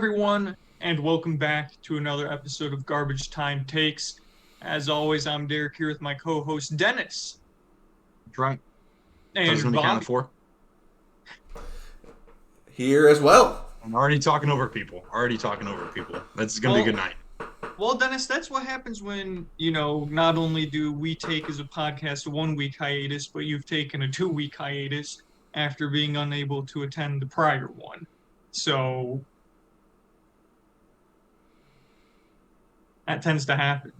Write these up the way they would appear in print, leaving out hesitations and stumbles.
everyone, and welcome back to another episode of Garbage Time Takes. As always, I'm Derek here with my co-host Dennis That's right. and Cousin on the count Bobby. of four. Here as well. I'm already talking over people. That's going to be a good night. Well, Dennis, that's what happens when, not only do we take as a podcast a 1 week hiatus, but you've taken a 2 week hiatus after being unable to attend the prior one. So that tends to happen.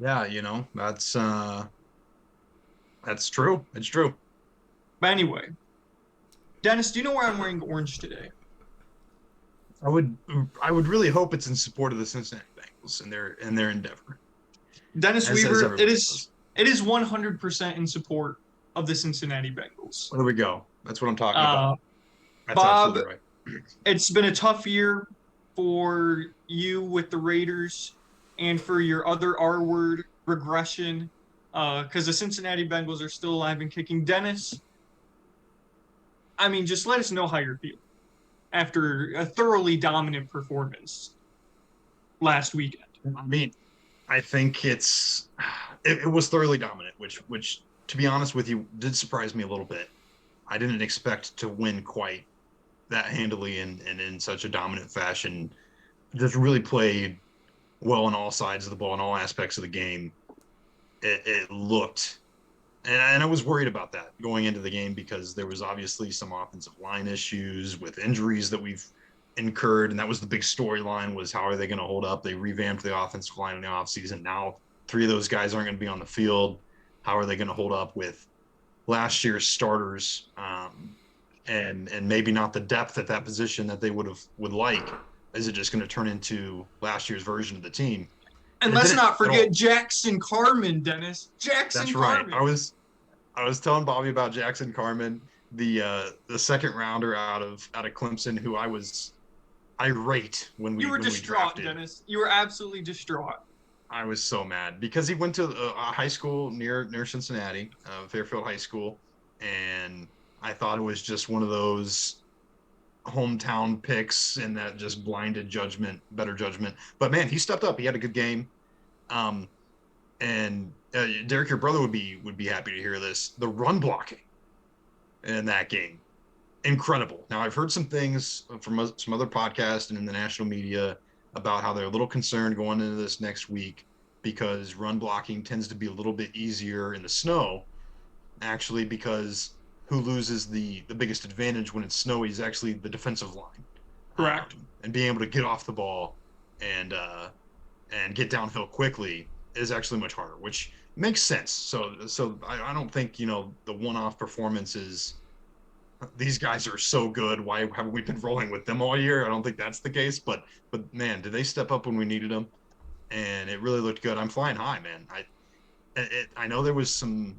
Yeah, that's true. It's true. But anyway, Dennis, do you know why I'm wearing orange today? I would really hope it's in support of the Cincinnati Bengals and their endeavor. Dennis As Weaver, everyone does. it is 100% in support of the Cincinnati Bengals. There we go. That's what I'm talking about. That's Bob, absolutely right. it's been a tough year for you with the Raiders and for your other R word regression because the Cincinnati Bengals are still alive and kicking. Dennis, I mean, just let us know how you're feeling after a thoroughly dominant performance last weekend. I mean, I think it was thoroughly dominant, which to be honest with you did surprise me a little bit. I didn't expect to win quite that handily and in such a dominant fashion. Just really played well on all sides of the ball, in all aspects of the game. It looked, and I was worried about that going into the game because there was obviously some offensive line issues with injuries that we've incurred, and that was the big storyline, was how are they going to hold up? They revamped the offensive line in the offseason. Now 3 of those guys aren't going to be on the field. How are they going to hold up with last year's starters, and maybe not the depth at that position that they would like? Is it just going to turn into last year's version of the team? And let's not forget Jackson Carman, Dennis. Jackson Carman. Right. I was telling Bobby about Jackson Carman, the second rounder out of Clemson, who I was irate when we distraught, drafted. Dennis. You were absolutely distraught. I was so mad because he went to a high school near Cincinnati, Fairfield High School, and I thought it was just one of those hometown picks and that just blinded better judgment. But man, he stepped up. He had a good game. And Derek, your brother would be happy to hear this. The run blocking in that game, incredible. Now I've heard some things from some other podcasts and in the national media about how they're a little concerned going into this next week because run blocking tends to be a little bit easier in the snow, actually, because who loses the biggest advantage when it's snowy is actually the defensive line. Correct. And being able to get off the ball and get downhill quickly is actually much harder, which makes sense. So I don't think, the one-off performances, these guys are so good, why haven't we been rolling with them all year? I don't think that's the case, but man, did they step up when we needed them? And it really looked good. I'm flying high, man. I know there was some,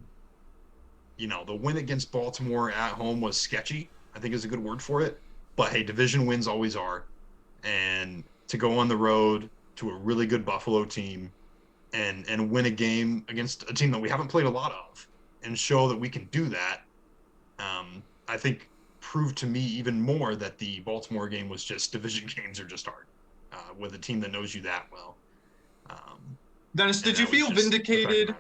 the win against Baltimore at home was sketchy, I think is a good word for it. But hey, division wins always are. And to go on the road to a really good Buffalo team and win a game against a team that we haven't played a lot of and show that we can do that, I think proved to me even more that the Baltimore game was just division games are just hard with a team that knows you that well. Dennis, did you feel vindicated?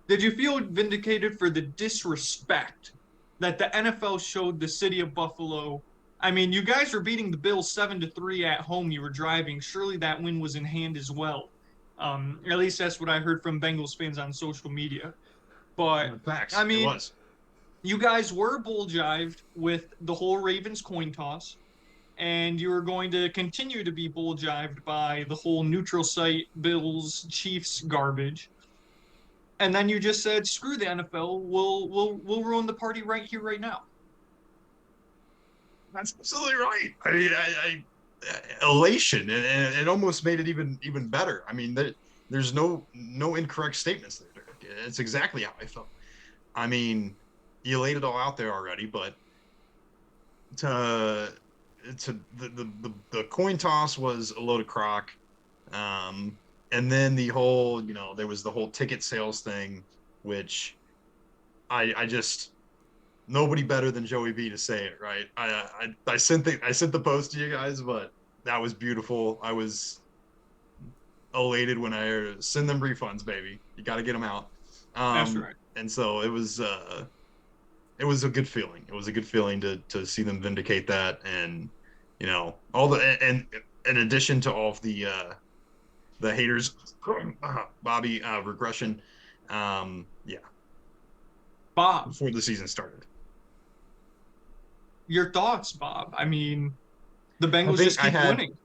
Did you feel vindicated for the disrespect that the NFL showed the city of Buffalo? I mean, you guys were beating the Bills 7-3 at home. You were driving. Surely that win was in hand as well. At least that's what I heard from Bengals fans on social media. But facts, I mean, it was. You guys were bull-jived with the whole Ravens coin toss, and you were going to continue to be bull-jived by the whole neutral site Bills Chiefs garbage. And then you just said, "Screw the NFL. We'll ruin the party right here, right now." That's absolutely right. I mean, elation, and it almost made it even better. I mean, there's no incorrect statements there, Derek. It's exactly how I felt. I mean, you laid it all out there already, but the coin toss was a load of crock. And then the whole, there was the whole ticket sales thing, which I just nobody better than Joey B to say it, right? I sent the post to you guys, but that was beautiful. I was elated when I heard, send them refunds, baby. You got to get them out. That's right. And so it was a good feeling. It was a good feeling to see them vindicate that, and all the and in addition to all of the haters, Bobby regression, yeah, Bob, before the season started. your thoughts, Bob? I mean, the Bengals just keep winning.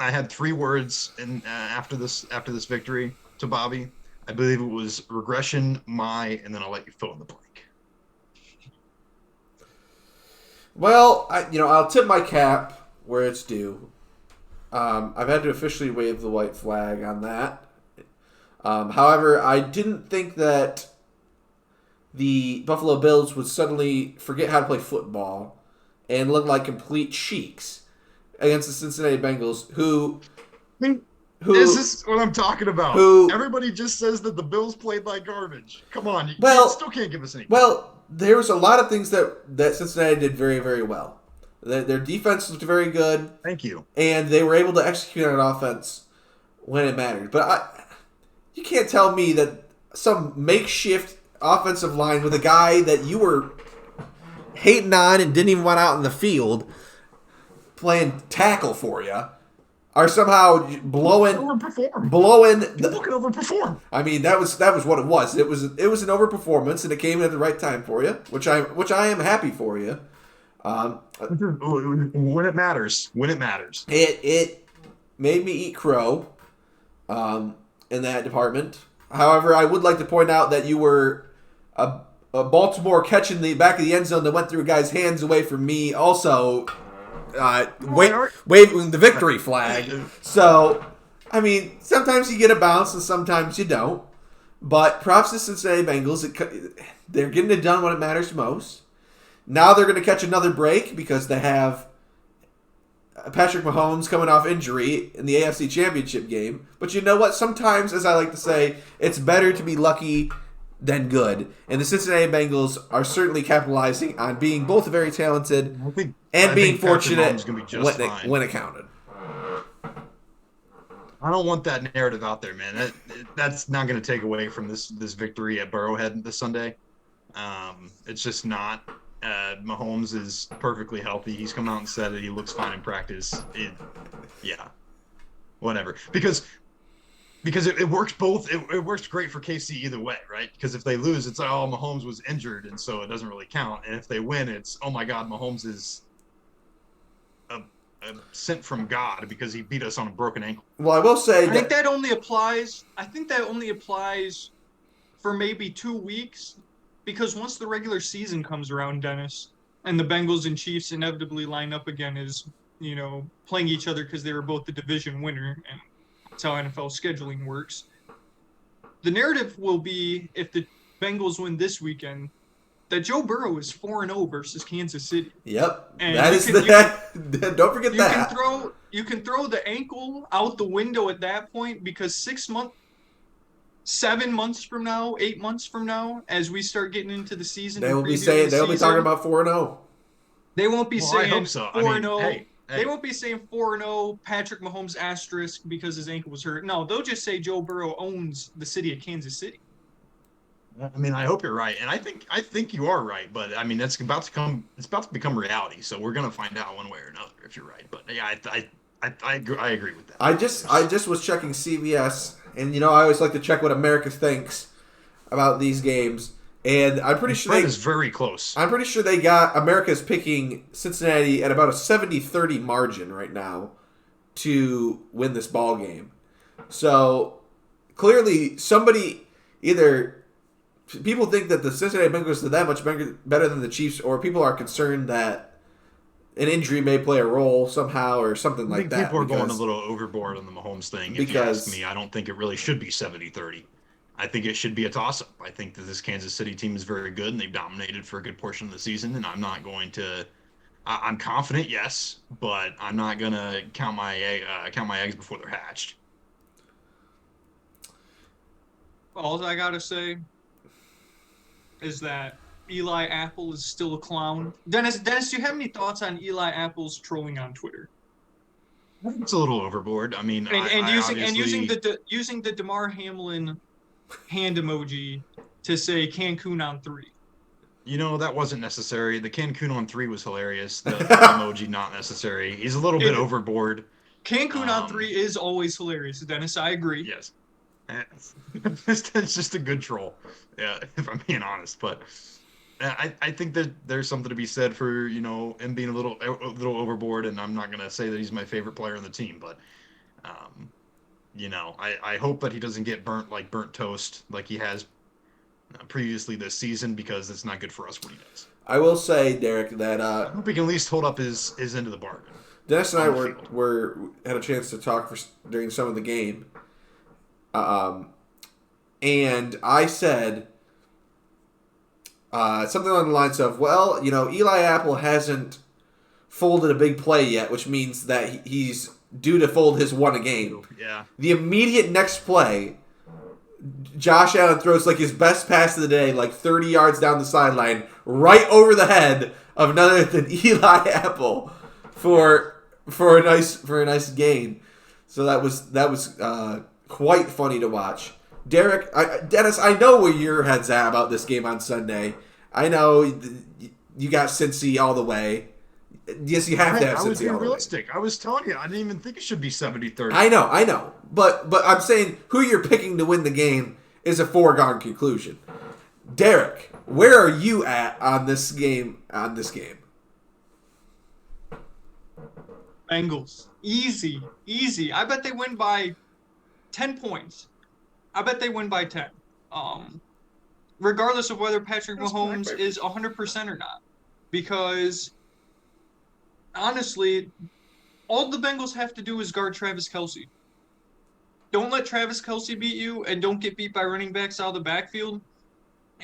I had 3 words after this victory to Bobby. I believe it was regression, and then I'll let you fill in the blank. Well, I'll tip my cap where it's due. I've had to officially wave the white flag on that. However, I didn't think that the Buffalo Bills would suddenly forget how to play football and look like complete sheiks against the Cincinnati Bengals, who This is what I'm talking about. Everybody just says that the Bills played like garbage. Come on, you still can't give us any. Well, there was a lot of things that Cincinnati did very, very well. Their defense looked very good. Thank you. And they were able to execute on offense when it mattered. But you can't tell me that some makeshift offensive line with a guy that you were hating on and didn't even want out in the field playing tackle for you are somehow blowing. People can overperform. I mean, that was what it was. It was an overperformance, and it came at the right time for you, which I am happy for you. When it matters. It made me eat crow in that department. However, I would like to point out that you were a Baltimore catching the back of the end zone that went through a guy's hands away from me also waving the victory flag. So, I mean, sometimes you get a bounce and sometimes you don't. But props to Cincinnati Bengals. They're getting it done when it matters most. Now they're going to catch another break because they have Patrick Mahomes coming off injury in the AFC Championship game. But you know what? Sometimes, as I like to say, it's better to be lucky than good. And the Cincinnati Bengals are certainly capitalizing on being both very talented and being fortunate when it counted. I don't want that narrative out there, man. That's not going to take away from this victory at Burrowhead this Sunday. It's just not. Mahomes is perfectly healthy. He's come out and said it. He looks fine in practice. Whatever. Because it works both. It works great for KC either way, right? Because if they lose, it's like, oh, Mahomes was injured, and so it doesn't really count. And if they win, it's, oh my God, Mahomes is a sent from God because he beat us on a broken ankle. Well, I will say I think that only applies for maybe 2 weeks. Because once the regular season comes around, Dennis, and the Bengals and Chiefs inevitably line up again as, playing each other because they were both the division winner, and that's how NFL scheduling works. The narrative will be, if the Bengals win this weekend, that Joe Burrow is 4-0 versus Kansas City. Yep. And don't forget that. You can throw the ankle out the window at that point because 7 months from now, 8 months from now, as we start getting into the season, they'll be talking about 4-0. They won't be saying 4-0. Hey. They won't be saying 4-0 Patrick Mahomes asterisk because his ankle was hurt. No, they'll just say Joe Burrow owns the city of Kansas City. I mean, I hope you're right, and I think you are right, but I mean, it's about to become reality. So we're gonna find out one way or another if you're right. But yeah, I agree with that. I just was checking CBS. And, I always like to check what America thinks about these games. And I'm pretty sure is very close. I'm pretty sure America's picking Cincinnati at about a 70-30 margin right now to win this ball game. So, clearly, either people think that the Cincinnati Bengals are that much better than the Chiefs, or people are concerned that an injury may play a role somehow or something like that. People are going a little overboard on the Mahomes thing. If you ask me, I don't think it really should be 70-30. I think it should be a toss-up. I think that this Kansas City team is very good, and they've dominated for a good portion of the season, and I'm not going to – I'm confident, yes, but I'm not going to count my eggs before they're hatched. All I got to say is that Eli Apple is still a clown. Dennis, do you have any thoughts on Eli Apple's trolling on Twitter? It's a little overboard. I mean, And I using obviously... using the DeMar Hamlin hand emoji to say Cancun on 3. That wasn't necessary. The Cancun on 3 was hilarious. The emoji, not necessary. He's a little bit overboard. Cancun on 3 is always hilarious, Dennis. I agree. Yes. It's just a good troll, if I'm being honest. But I think that there's something to be said for, him being a little overboard, and I'm not going to say that he's my favorite player on the team, but, I hope that he doesn't get burnt toast like he has previously this season, because it's not good for us when he does. I will say, Derek, that I hope he can at least hold up his end of the bargain. Dennis and I had a chance to talk during some of the game, and I said something along the lines of, well, Eli Apple hasn't folded a big play yet, which means that he's due to fold his one a game. Yeah. The immediate next play, Josh Allen throws his best pass of the day, 30 yards down the sideline, right over the head of none other than Eli Apple for a nice gain. So that was quite funny to watch. Dennis, I know where your head's at about this game on Sunday. I know you got Cincy all the way. Yes, you have to have Cincy all the way. I was being realistic. I was telling you, I didn't even think it should be 70-30. I know. But I'm saying who you're picking to win the game is a foregone conclusion. Derek, where are you at on this game? Bengals. Easy. I bet they win by 10 points. I bet they win by 10. Regardless of whether Patrick Mahomes is 100% or not. Because, honestly, all the Bengals have to do is guard Travis Kelce. Don't let Travis Kelce beat you, and don't get beat by running backs out of the backfield.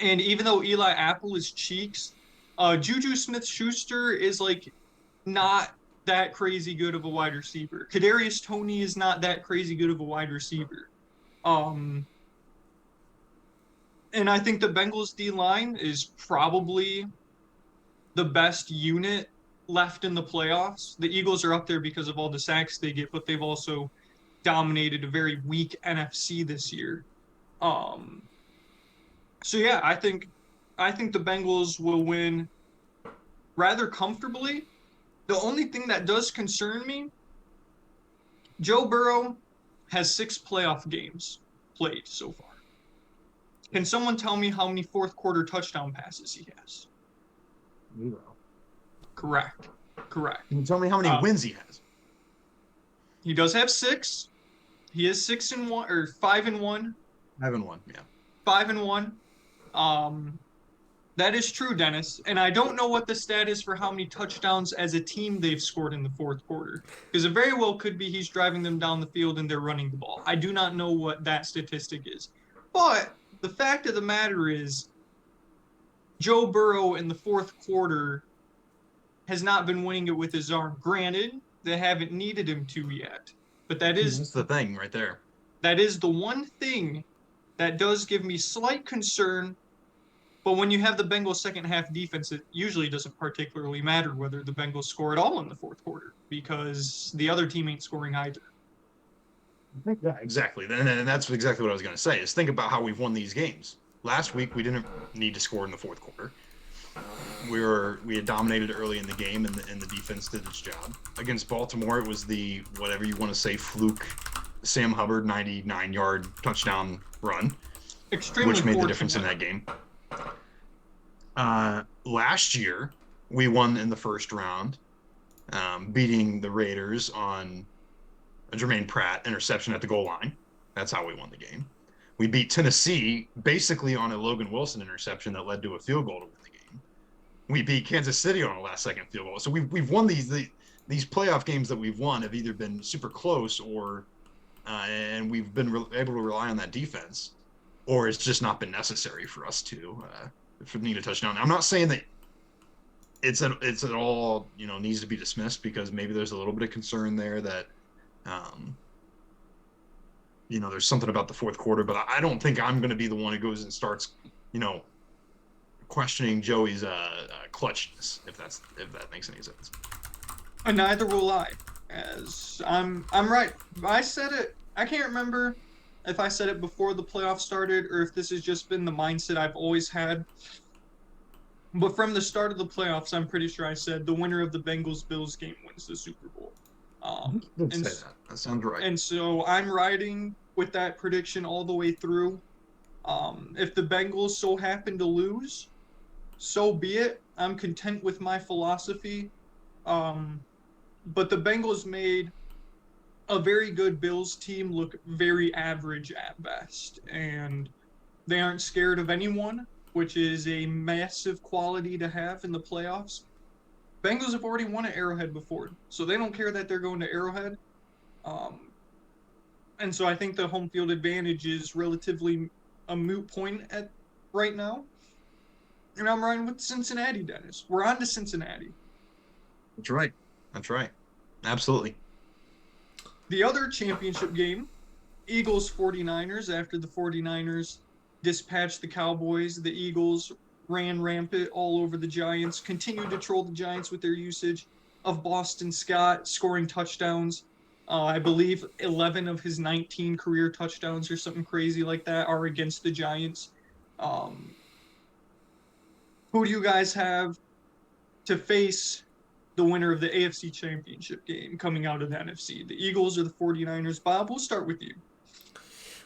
And even though Eli Apple is cheeks, Juju Smith-Schuster is, not that crazy good of a wide receiver. Kadarius Toney is not that crazy good of a wide receiver. And I think the Bengals D-line is probably the best unit left in the playoffs. The Eagles are up there because of all the sacks they get, but they've also dominated a very weak NFC this year. So yeah, I think the Bengals will win rather comfortably. The only thing that does concern me, Joe Burrow has 6 playoff games played so far. Can someone tell me how many fourth quarter touchdown passes he has? 0. Correct. Can you tell me how many wins he has? He does have 6. He is 6-1 or 5-1. 5-1, yeah. 5-1. That is true, Dennis. And I don't know what the stat is for how many touchdowns as a team they've scored in the fourth quarter. Because it very well could be he's driving them down the field and they're running the ball. I do not know what that statistic is. But the fact of the matter is, Joe Burrow in the fourth quarter has not been winning it with his arm. Granted, they haven't needed him to yet. But that's the thing right there. That is the one thing that does give me slight concern. But when you have the Bengals' second half defense, it usually doesn't particularly matter whether the Bengals score at all in the fourth quarter, because the other team ain't scoring either. Yeah, exactly. And that's exactly what I was going to say, is think about how we've won these games. Last week, we didn't need to score in the fourth quarter. We had dominated early in the game, and the defense did its job. Against Baltimore, it was the, whatever you want to say, fluke Sam Hubbard 99-yard touchdown run, which made the difference in that game. Last year, we won in the first round, beating the Raiders on a Jermaine Pratt interception at the goal line. That's how we won the game. We beat Tennessee basically on a Logan Wilson interception that led to a field goal to win the game. We beat Kansas City on a last-second field goal. So we've won these playoff games that we've won have either been super close or and we've been able to rely on that defense, or it's just not been necessary for us to need a touchdown. I'm not saying that it's at all needs to be dismissed, because maybe there's a little bit of concern there that there's something about the fourth quarter, but I don't think I'm going to be the one who goes and starts questioning Joey's clutchness, if that makes any sense. And neither will I, as I'm right. I said it. I can't remember if I said it before the playoffs started or if this has just been the mindset I've always had. But from the start of the playoffs, I'm pretty sure I said the winner of the Bengals-Bills game wins the Super Bowl. Say that. That sounds right. And so I'm riding with that prediction all the way through. If the Bengals so happen to lose, so be it. I'm content with my philosophy. But the Bengals made a very good Bills team look very average at best. And they aren't scared of anyone, which is a massive quality to have in the playoffs. Bengals have already won at Arrowhead before, so they don't care that they're going to Arrowhead. And so I think the home field advantage is relatively a moot point at right now. And I'm riding with Cincinnati, Dennis. We're on to Cincinnati. That's right. Absolutely. The other championship game, Eagles 49ers. After the 49ers dispatched the Cowboys, the Eagles ran rampant all over the Giants, continued to troll the Giants with their usage of Boston Scott scoring touchdowns. I believe 11 of his 19 career touchdowns or something crazy like that are against the Giants. Who do you guys have to face the winner of the AFC Championship game coming out of the NFC? The Eagles or the 49ers? Bob, we'll start with you.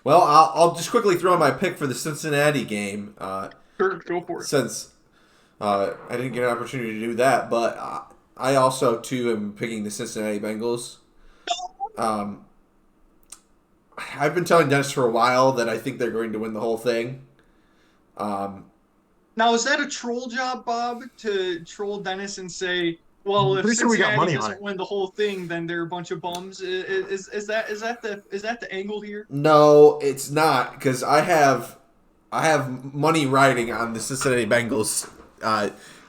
Well, I'll just quickly throw in my pick for the Cincinnati game. Sure, go for it. Since I didn't get an opportunity to do that, but I also, too, am picking the Cincinnati Bengals. I've been telling Dennis for a while that I think they're going to win the whole thing. Now, is that a troll job, Bob, to troll Dennis and say, well, if Cincinnati doesn't win the whole thing, then they're a bunch of bums? Is that the angle here? No, it's not, because I have money riding on the Cincinnati Bengals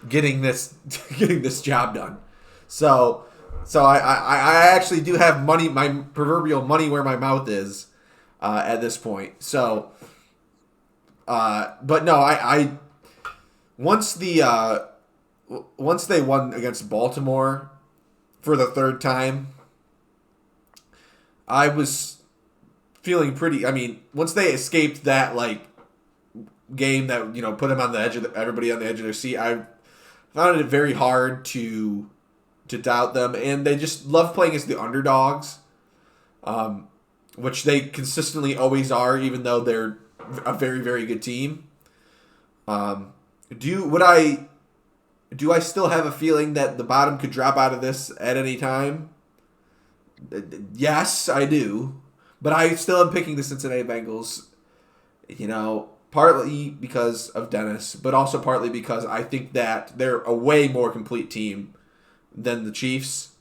getting this job done. So I actually do have money, my proverbial money where my mouth is at this point. So, but no, I once they won against Baltimore for the third time, I was feeling pretty. I mean, once they escaped that game that put them on the edge of everybody on the edge of their seat, I found it very hard to doubt them, and they just love playing as the underdogs, which they consistently always are, even though they're a very, very good team. Do I still have a feeling that the bottom could drop out of this at any time? Yes, I do, but I still am picking the Cincinnati Bengals. Partly because of Dennis, but also partly because I think that they're a way more complete team than the Chiefs.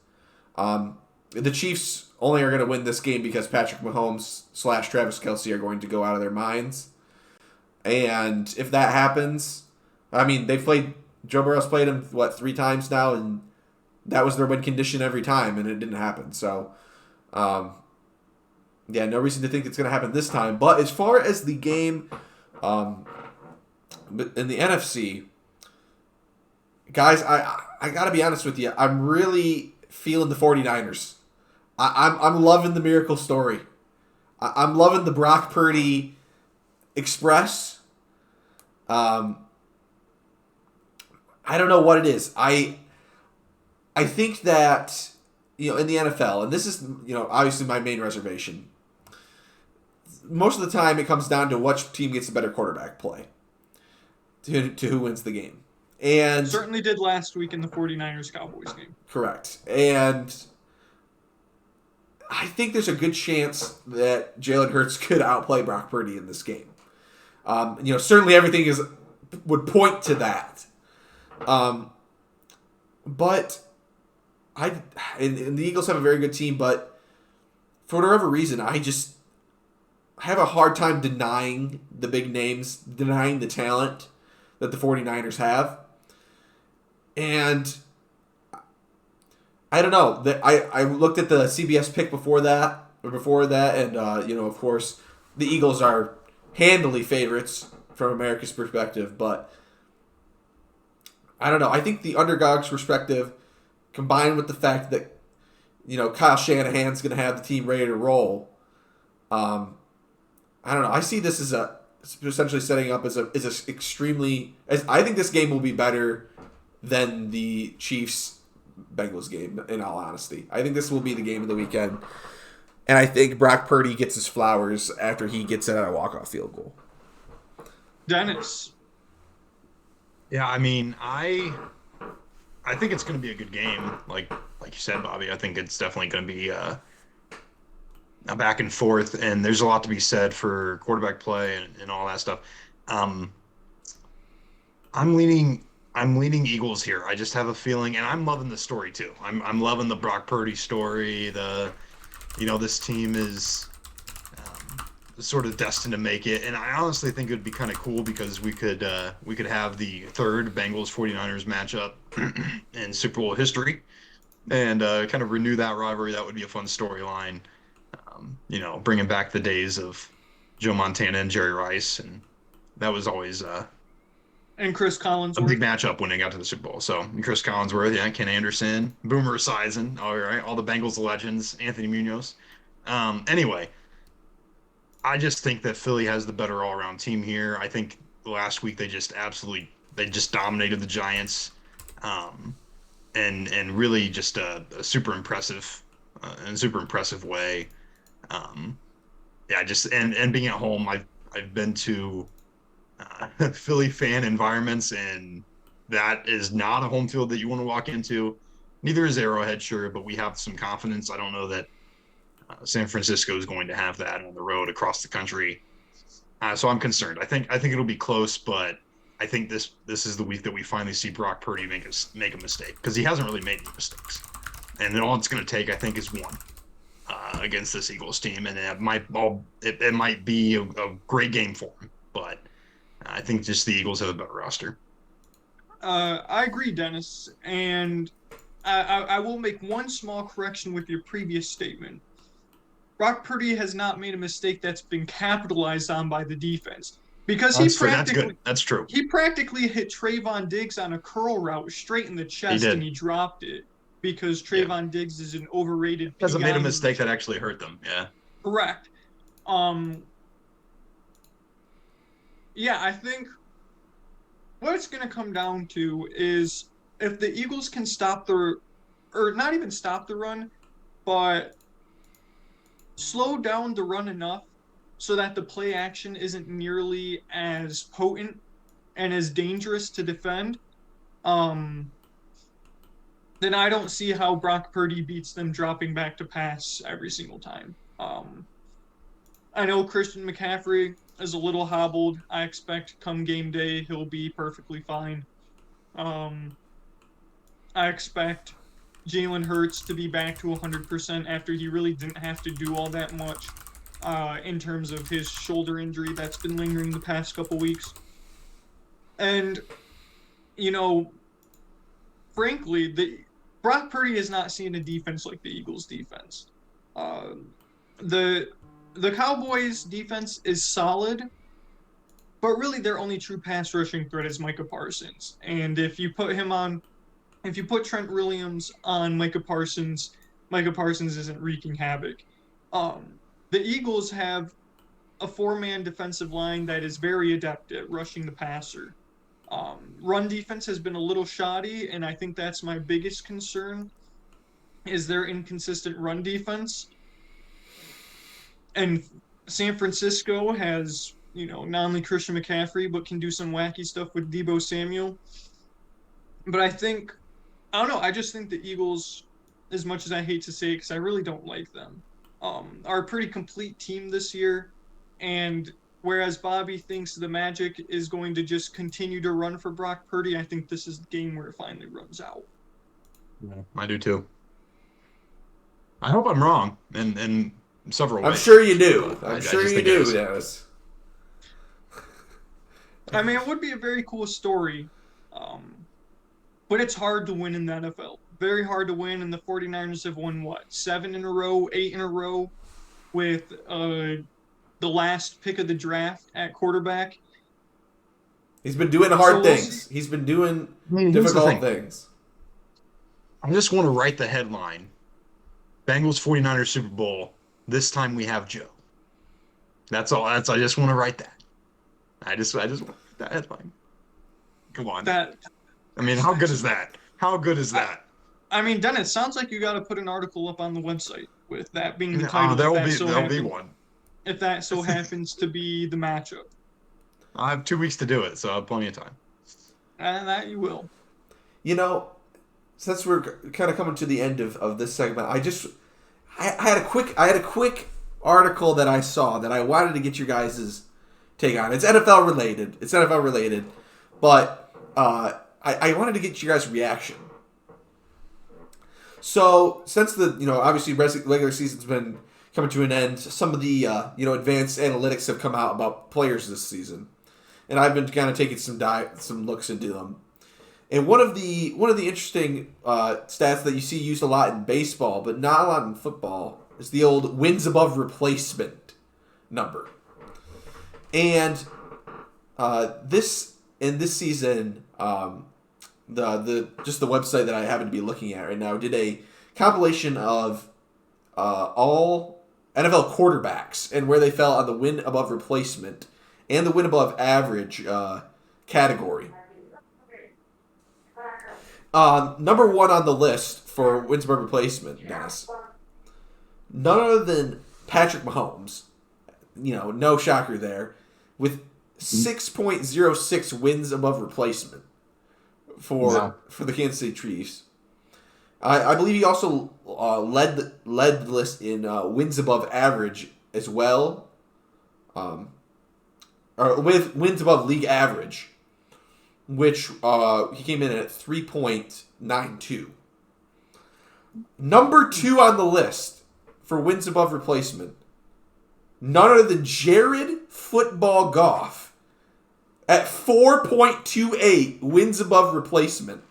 The Chiefs only are going to win this game because Patrick Mahomes / Travis Kelce are going to go out of their minds. And if that happens, I mean, Joe Burrow's played him, 3 times now, and that was their win condition every time, and it didn't happen. So, no reason to think it's going to happen this time. But as far as the game in the NFC, guys, I got to be honest with you. I'm really feeling the 49ers. I'm loving the miracle story. I'm loving the Brock Purdy Express. I don't know what it is. I think that, in the NFL, and this is, obviously my main reservation, most of the time it comes down to which team gets the better quarterback play to who wins the game. And certainly did last week in the 49ers-Cowboys game. Correct. And I think there's a good chance that Jalen Hurts could outplay Brock Purdy in this game. Certainly everything would point to that. But and the Eagles have a very good team, but for whatever reason, I have a hard time denying the big names, denying the talent that the 49ers have. And I don't know. I looked at the CBS pick before that, and of course, the Eagles are handily favorites from America's perspective, but I don't know. I think the underdog's perspective, combined with the fact that Kyle Shanahan's going to have the team ready to roll. I don't know. I see this as essentially setting up as a extremely. I think this game will be better than the Chiefs Bengals game. In all honesty, I think this will be the game of the weekend, and I think Brock Purdy gets his flowers after he gets a walk-off field goal. Dennis. Yeah, I mean, I think it's going to be a good game. Like you said, Bobby, I think it's definitely going to be a back and forth, and there's a lot to be said for quarterback play and all that stuff. I'm leaning Eagles here. I just have a feeling, and I'm loving the story too. I'm loving the Brock Purdy story. This team is sort of destined to make it, and I honestly think it would be kind of cool because we could have the third Bengals 49ers matchup in Super Bowl history, and kind of renew that rivalry. That would be a fun storyline. Bringing back the days of Joe Montana and Jerry Rice, and that was always and Chris Collinsworth. a big matchup when they got to the Super Bowl. So Chris Collinsworth, yeah, Ken Anderson, Boomer Esiason, all right, all the Bengals legends, Anthony Munoz. Anyway, I just think that Philly has the better all-around team here. I think last week they just dominated the Giants, and really just a super impressive way. And being at home, I've been to Philly fan environments, and that is not a home field that you want to walk into. Neither is Arrowhead, sure, but we have some confidence. I don't know that San Francisco is going to have that on the road across the country, so I'm concerned. I think it'll be close, but I think this is the week that we finally see Brock Purdy make a mistake, because he hasn't really made any mistakes, and then all it's going to take, I think, is one against this Eagles team, and it might be a great game for him, but I think just the Eagles have a better roster. I agree, Dennis, and I will make one small correction with your previous statement. Brock Purdy has not made a mistake that's been capitalized on by the defense, because that's true. He practically hit Trayvon Diggs on a curl route straight in the chest, and he dropped it because Trayvon Diggs is an overrated. He hasn't made a mistake that actually hurt them. Yeah. Correct. Yeah, I think what it's going to come down to is if the Eagles can not even stop the run, but slow down the run enough so that the play action isn't nearly as potent and as dangerous to defend, then I don't see how Brock Purdy beats them dropping back to pass every single time. I know Christian McCaffrey is a little hobbled. I expect come game day he'll be perfectly fine. I expect Jalen Hurts to be back to 100% after he really didn't have to do all that much in terms of his shoulder injury that's been lingering the past couple weeks. And, frankly, Brock Purdy has not seen a defense like the Eagles' defense. The Cowboys' defense is solid, but really their only true pass rushing threat is Micah Parsons. And if you put Trent Williams on Micah Parsons isn't wreaking havoc. The Eagles have a 4-man defensive line that is very adept at rushing the passer. Run defense has been a little shoddy, and I think that's my biggest concern, is their inconsistent run defense. And San Francisco has, not only Christian McCaffrey, but can do some wacky stuff with Deebo Samuel. But I don't know, I just think the Eagles, as much as I hate to say it, because I really don't like them, are a pretty complete team this year. And whereas Bobby thinks the Magic is going to just continue to run for Brock Purdy, I think this is the game where it finally runs out. Yeah, I do too. I hope I'm wrong in several ways. I'm sure you do. I'm sure you do, Dennis. I mean, it would be a very cool story, but it's hard to win in the NFL. Very hard to win, and the 49ers have won, 7 in a row, 8 in a row, with the last pick of the draft at quarterback. He's been doing hard things. He's been doing difficult things. I just want to write the headline. Bengals 49ers Super Bowl. This time we have Joe. That's all. I just want to write that. I just want that headline. Come on. I mean, how good is that? How good is that? I mean, Dennis, sounds like you got to put an article up on the website with that being the title. There'll be one. If that so happens to be the matchup. I have 2 weeks to do it, so I have plenty of time. And that you will. You know, since we're kind of coming to the end of this segment, I had a quick article that I saw that I wanted to get your guys' take on. It's NFL related, but I wanted to get your guys' reaction. So since obviously regular season's been coming to an end, some of the advanced analytics have come out about players this season, and I've been kind of taking some looks into them. And one of the interesting stats that you see used a lot in baseball, but not a lot in football, is the old wins above replacement number. And this season, the website that I happen to be looking at right now did a compilation of all NFL quarterbacks and where they fell on the win above replacement and the win above average category. Number one on the list for wins above replacement, Dennis. None other than Patrick Mahomes. No shocker there. With 6.06 wins above replacement for the Kansas City Chiefs. I believe he also led the list in wins above average as well. Or with wins above league average, which he came in at 3.92. Number 2 on the list for wins above replacement, none other than Jared Football Goff at 4.28 wins above replacement.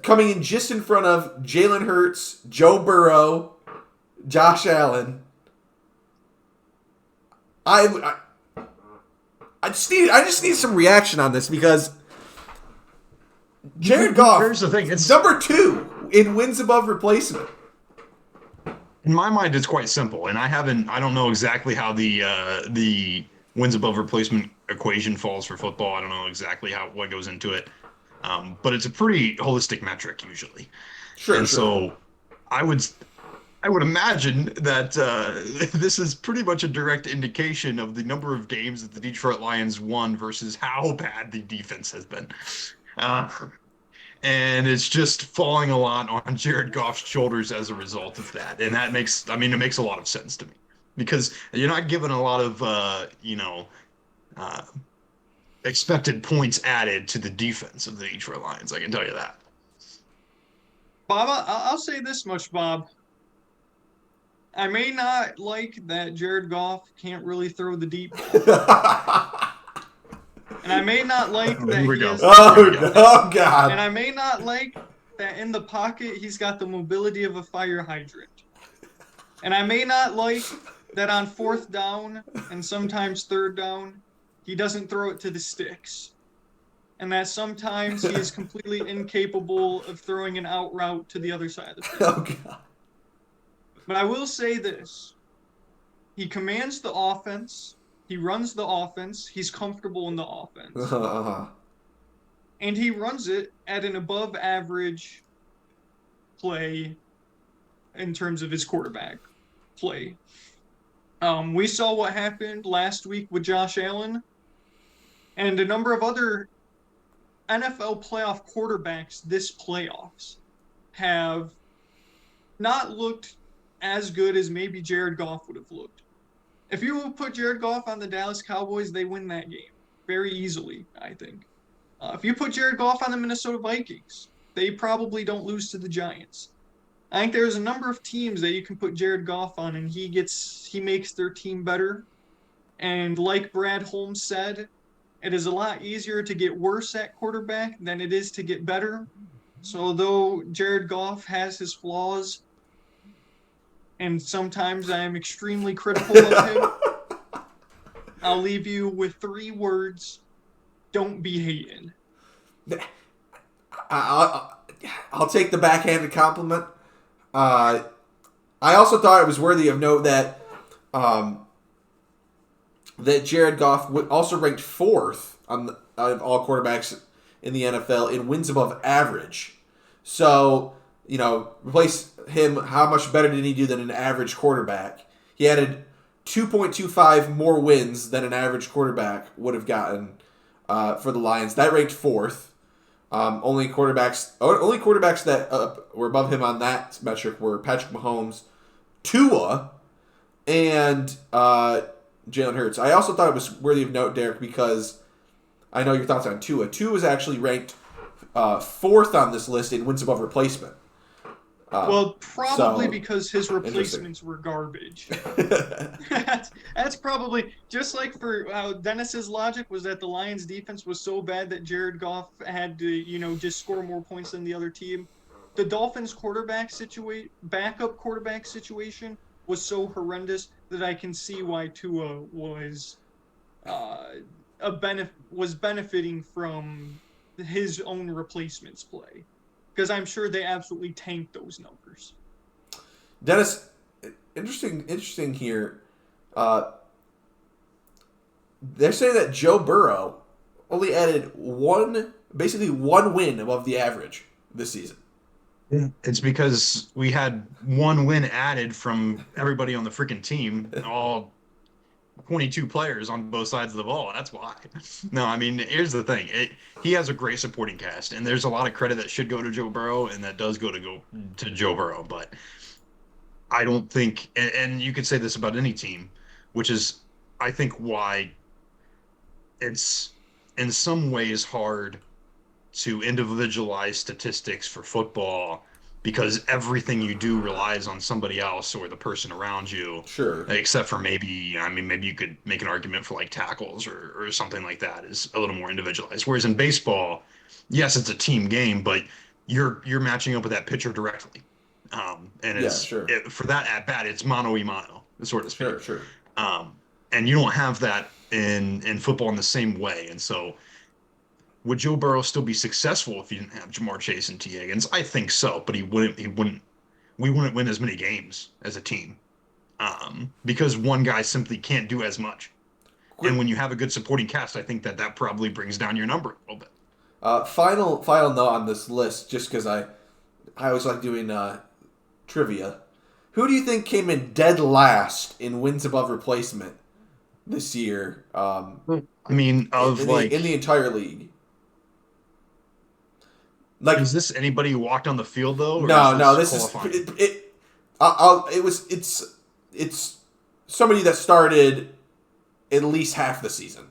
Coming in just in front of Jalen Hurts, Joe Burrow, Josh Allen. I just need some reaction on this because Jared Goff, here's the thing, it's number 2 in wins above replacement. In my mind, it's quite simple, and I don't know exactly how the wins above replacement equation falls for football. I don't know exactly what goes into it, but it's a pretty holistic metric usually. Sure. So I would imagine that this is pretty much a direct indication of the number of games that the Detroit Lions won versus how bad the defense has been. And it's just falling a lot on Jared Goff's shoulders as a result of that. And it makes a lot of sense to me because you're not given a lot of, expected points added to the defense of the Detroit Lions. I can tell you that. Bob, I'll say this much, Bob. I may not like that Jared Goff can't really throw the deep ball. And I may not like that he is... Oh, God. And I may not like that in the pocket he's got the mobility of a fire hydrant. And I may not like that on 4th down and sometimes 3rd down, he doesn't throw it to the sticks. And that sometimes he is completely incapable of throwing an out route to the other side of the field. Oh, God. But I will say this. He commands the offense. He runs the offense. He's comfortable in the offense. And he runs it at an above average play in terms of his quarterback play. We saw what happened last week with Josh Allen. And a number of other NFL playoff quarterbacks this playoffs have not looked as good as maybe Jared Goff would have looked. If you would put Jared Goff on the Dallas Cowboys, they win that game very easily, I think. If you put Jared Goff on the Minnesota Vikings, they probably don't lose to the Giants. I think there's a number of teams that you can put Jared Goff on, and he makes their team better. And like Brad Holmes said, it is a lot easier to get worse at quarterback than it is to get better. So though Jared Goff has his flaws, and sometimes I am extremely critical of him, I'll leave you with 3 words. Don't be hating. I'll take the backhanded compliment. I also thought it was worthy of note that that Jared Goff also ranked 4th on of all quarterbacks in the NFL in wins above average. So, replace him, how much better did he do than an average quarterback? He added 2.25 more wins than an average quarterback would have gotten for the Lions. That ranked 4th. Only quarterbacks that were above him on that metric were Patrick Mahomes, Tua, and Jalen Hurts. I also thought it was worthy of note, Derek, because I know your thoughts on Tua. Tua was actually ranked 4th on this list in wins above replacement. Probably because his replacements were garbage. That's probably, just like for Dennis's logic was that the Lions defense was so bad that Jared Goff had to, just score more points than the other team. The Dolphins backup quarterback situation was so horrendous that I can see why Tua was benefiting from his own replacements play. Because I'm sure they absolutely tanked those numbers. Dennis, interesting here. They're saying that Joe Burrow only added basically one win above the average this season. It's because we had 1 win added from everybody on the freaking team, all 22 players on both sides of the ball. That's why. No, I mean, here's the thing. He has a great supporting cast, and there's a lot of credit that should go to Joe Burrow, and that does go to Joe Burrow. But I don't think, and you could say this about any team, which is, I think, why it's in some ways hard to individualize statistics for football, because everything you do relies on somebody else or the person around you. Sure. Except for maybe you could make an argument for like tackles or something like that is a little more individualized. Whereas in baseball, yes, it's a team game, but you're matching up with that pitcher directly. And it's for that at bat, it's mano a mano, so to speak. Sure. And you don't have that in football in the same way. And so, would Joe Burrow still be successful if he didn't have Jamar Chase and T. Higgins? I think so, but we wouldn't win as many games as a team. Because one guy simply can't do as much. And when you have a good supporting cast, I think that probably brings down your number a little bit. Final note on this list, just because I always like doing trivia. Who do you think came in dead last in wins above replacement this year? In the entire league. Like, is this anybody who walked on the field though? No. This is it's somebody that started at least half the season.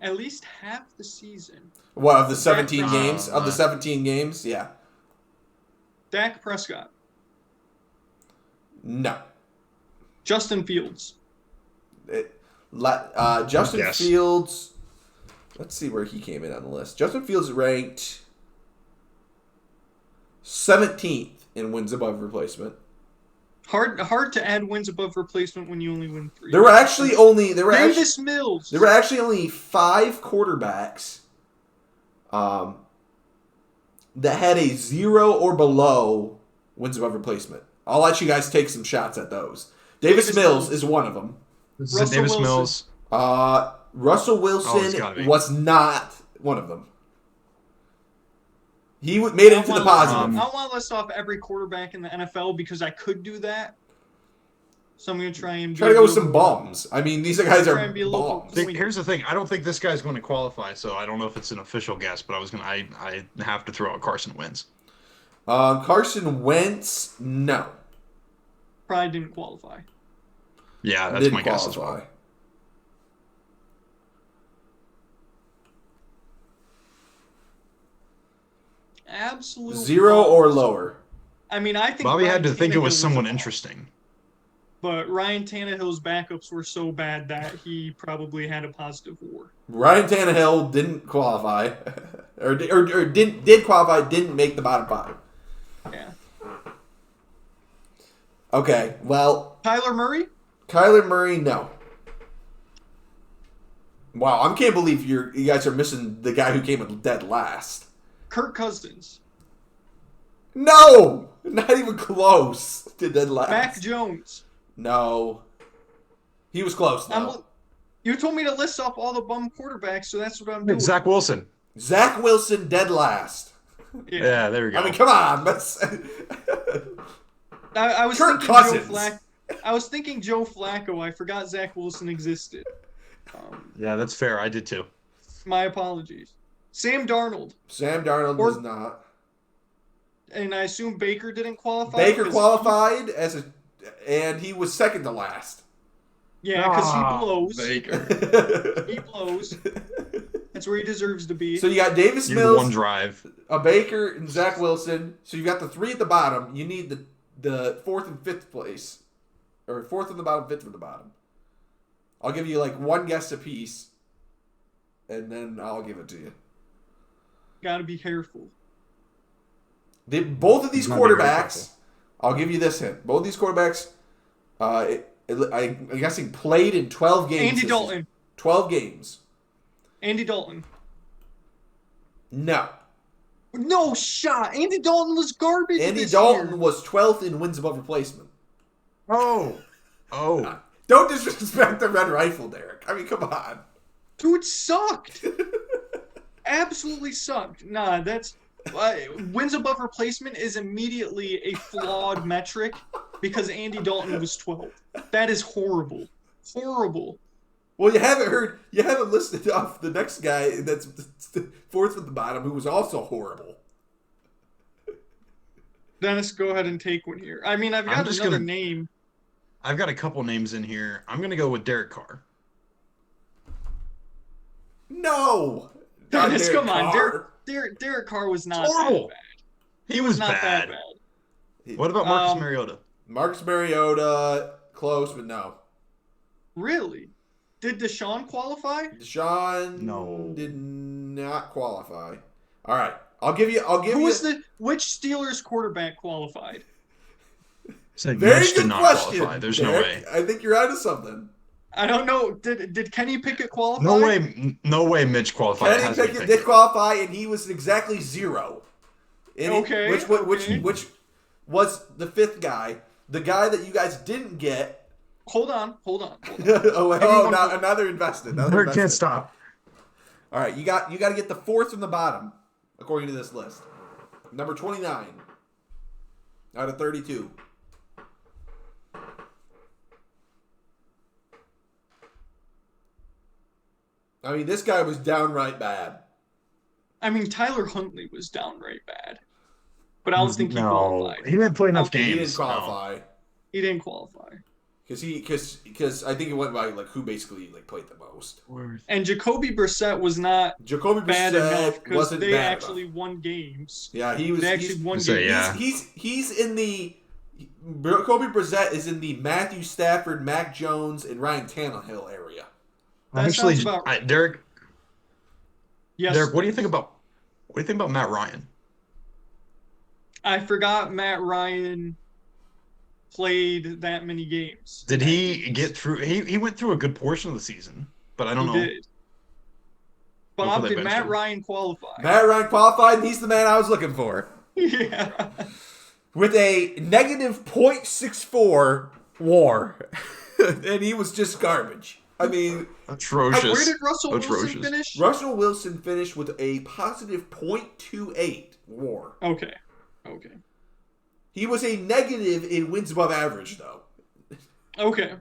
At least half the season. What, of the 17 games? Of the 17 games, yeah. Dak Prescott. No. Justin Fields. Justin Fields. Let's see where he came in on the list. Justin Fields ranked 17th in wins above replacement. Hard to add wins above replacement when you only win 3. There were actually only 5 quarterbacks that had a 0 or below wins above replacement. I'll let you guys take some shots at those. Davis Mills is one of them. Davis Mills. Russell Wilson was not one of them. He made it into the positive. I want to list off every quarterback in the NFL because I could do that. So I'm going to try to go with some bums. I mean, these guys are bums. Here's the thing. I don't think this guy's going to qualify, so I don't know if it's an official guess, but I have to throw out Carson Wentz. Carson Wentz, no. Probably didn't qualify. Yeah, that's my guess as well. Absolutely 0 or lower. I mean, I think Bobby had to think it was someone interesting. But Ryan Tannehill's backups were so bad that he probably had a positive WAR. Ryan Tannehill didn't qualify, or did qualify, didn't make the bottom 5. Yeah. Okay, well. Kyler Murray? Kyler Murray, no. Wow, I can't believe you guys are missing the guy who came in dead last. Kirk Cousins. No! Not even close to dead last. Mac Jones. No. He was close, though. You told me to list off all the bum quarterbacks, so that's what I'm doing. Zach Wilson. Zach Wilson, dead last. Yeah, there we go. I mean, come on. I was Kirk thinking Cousins. Joe Flacco. I was thinking Joe Flacco. I forgot Zach Wilson existed. Yeah, that's fair. I did too. My apologies. Sam Darnold. Sam Darnold was not. And I assume Baker didn't qualify. Baker qualified and he was second to last. Yeah, because he blows. Baker. He blows. That's where he deserves to be. So you got Davis You Mills, one drive. a Baker, and Zach Wilson. So you got the three at the bottom. You need the fourth and fifth place, or fourth from the bottom, fifth from the bottom. I'll give you like one guess apiece, and then I'll give it to you. Gotta be careful. Both of these quarterbacks, I'll give you this hint. Both of these quarterbacks, I'm guessing played in 12 games. Andy Dalton. 12 games. Andy Dalton. No. No shot. Andy Dalton was garbage. Andy Dalton was 12th in wins above replacement. Oh. Don't disrespect the Red Rifle, Derek. I mean, come on. Dude sucked. Absolutely sucked. Nah, that's... wins above replacement is immediately a flawed metric because Andy Dalton was 12th. That is horrible. Horrible. Well, you haven't listed off the next guy that's fourth from the bottom who was also horrible. Dennis, go ahead and take one here. I mean, I've got another name. I've got a couple names in here. I'm going to go with Derek Carr. No! Dennis, come on. Derek Carr was not that bad. He was not bad. that bad. What about Marcus Mariota? Marcus Mariota, close, but no. Really? Did Deshaun qualify? Deshaun did not qualify. All right, which Steelers quarterback qualified? Very good question. Qualify. There's Derek, no way. I think you're onto something. I don't know. Did Kenny Pickett qualify? No way Mitch qualified. Kenny Pickett did qualify, and he was exactly 0. Okay. Which was the fifth guy. The guy that you guys didn't get. Hold on. Now they're invested. Derek can't stop. All right, you got to get the fourth from the bottom, according to this list. Number 29 out of 32. I mean, this guy was downright bad. I mean, Tyler Huntley was downright bad. But I don't think he qualified. He didn't play enough games. He didn't qualify. He didn't qualify. Because I think it went by like who basically like played the most. And Jacoby Brissett was not bad enough because they actually won games. Yeah, he was. They actually won games. Yeah. He's in the. Jacoby Brissett is in the Matthew Stafford, Mac Jones, and Ryan Tannehill area. Actually, Derek. Yes. Derek, what do you think about Matt Ryan? I forgot Matt Ryan played that many games. Did he get through? He went through a good portion of the season, but I don't know. Did. Bob, did Matt Ryan qualify? Matt Ryan qualified, and he's the man I was looking for. Yeah. With a negative .64 WAR, and he was just garbage. I mean, atrocious. Where did Russell Wilson finish? Russell Wilson finished with a positive .28 WAR. Okay. He was a negative in wins above average, though. Okay.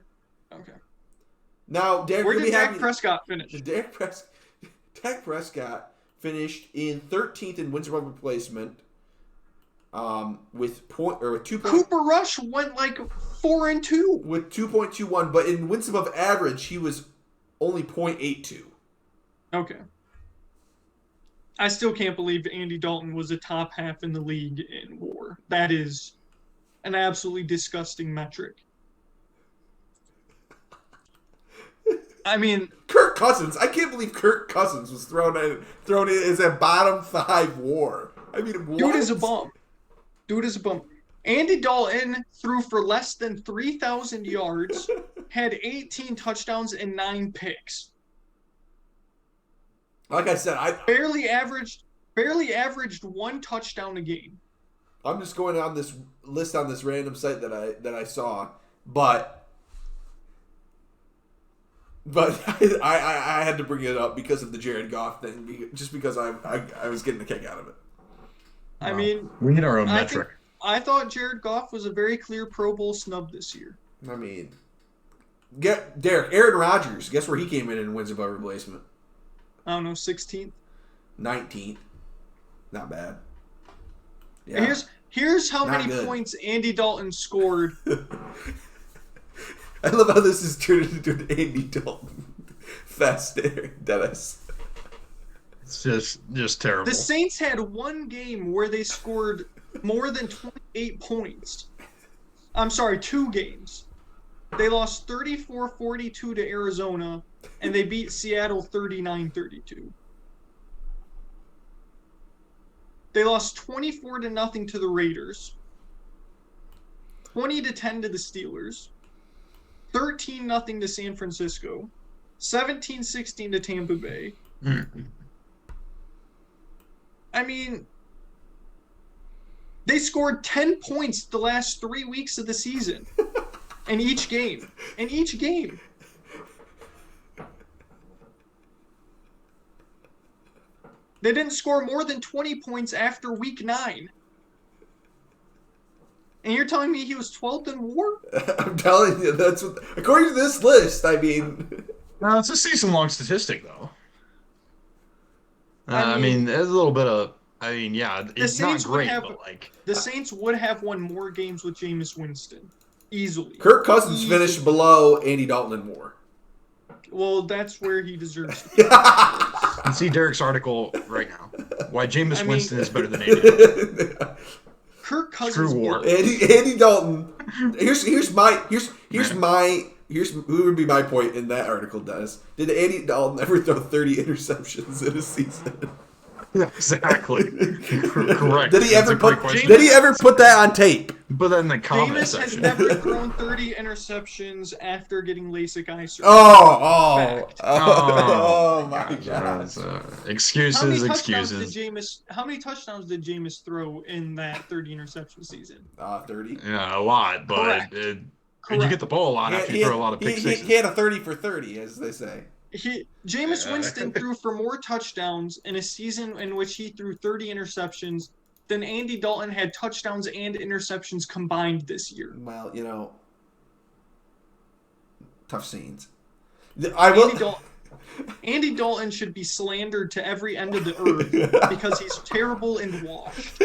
Now, Derek, where did Dak Prescott finish? Dak Prescott finished in 13th in wins above replacement. With 2. Cooper Rush went like 4-2 with 2.21, but in wins above average, he was only .82. Okay. I still can't believe Andy Dalton was a top half in the league in WAR. That is an absolutely disgusting metric. I mean, Kirk Cousins. I can't believe Kirk Cousins was thrown in as a bottom 5 WAR. I mean, what? Dude is a bum. Andy Dalton threw for less than 3,000 yards, had 18 touchdowns and 9 picks. Like I said, I barely averaged 1 touchdown a game. I'm just going on this list on this random site that I saw, but I had to bring it up because of the Jared Goff thing, just because I was getting a kick out of it. I mean, we need our own metric. I thought Jared Goff was a very clear Pro Bowl snub this year. I mean, Derek, Aaron Rodgers, guess where he came in wins above replacement? I don't know, 16th? 19th. Not bad. Yeah. Here's how Not many good. points Andy Dalton scored. I love how this is turned into an Andy Dalton fest there, Dennis. It's just terrible. The Saints had one game where they scored more than 28 points. I'm sorry, 2 games. They lost 34-42 to Arizona, and they beat Seattle 39-32. They lost 24-0 to the Raiders, 20-10 to the Steelers, 13-0 to San Francisco, 17-16 to Tampa Bay. I mean, they scored 10 points the last 3 weeks of the season. In each game. They didn't score more than 20 points after week 9. And you're telling me he was 12th in WAR? I'm telling you, that's what, according to this list. I mean, no, it's a season-long statistic, though. I mean, there's a little bit of. I mean, yeah, it's not great, but like the Saints would have won more games with Jameis Winston, easily. Kirk Cousins finished below Andy Dalton in WAR. Well, that's where he deserves to be. You can see Derek's article right now. Why Jameis Winston is better than Andy Dalton. Kirk Cousins. True WAR. Andy Dalton. Here's who would be my point in that article, Dennis. Did Andy Dalton ever throw 30 interceptions in a season? Yeah, exactly. Correct. Did he ever put that on tape? But then the comment Jameis section. has never thrown 30 interceptions after getting LASIK eye surgery. Oh my God. Excuses. How many touchdowns did Jameis throw in that 30 interception season? 30. Yeah, a lot, but you get the ball a lot after you throw a lot of pick sixes. He had a 30 for 30, as they say. Jameis Winston threw for more touchdowns in a season in which he threw 30 interceptions than Andy Dalton had touchdowns and interceptions combined this year. Well, tough scenes. Andy Dalton should be slandered to every end of the earth because he's terrible and washed.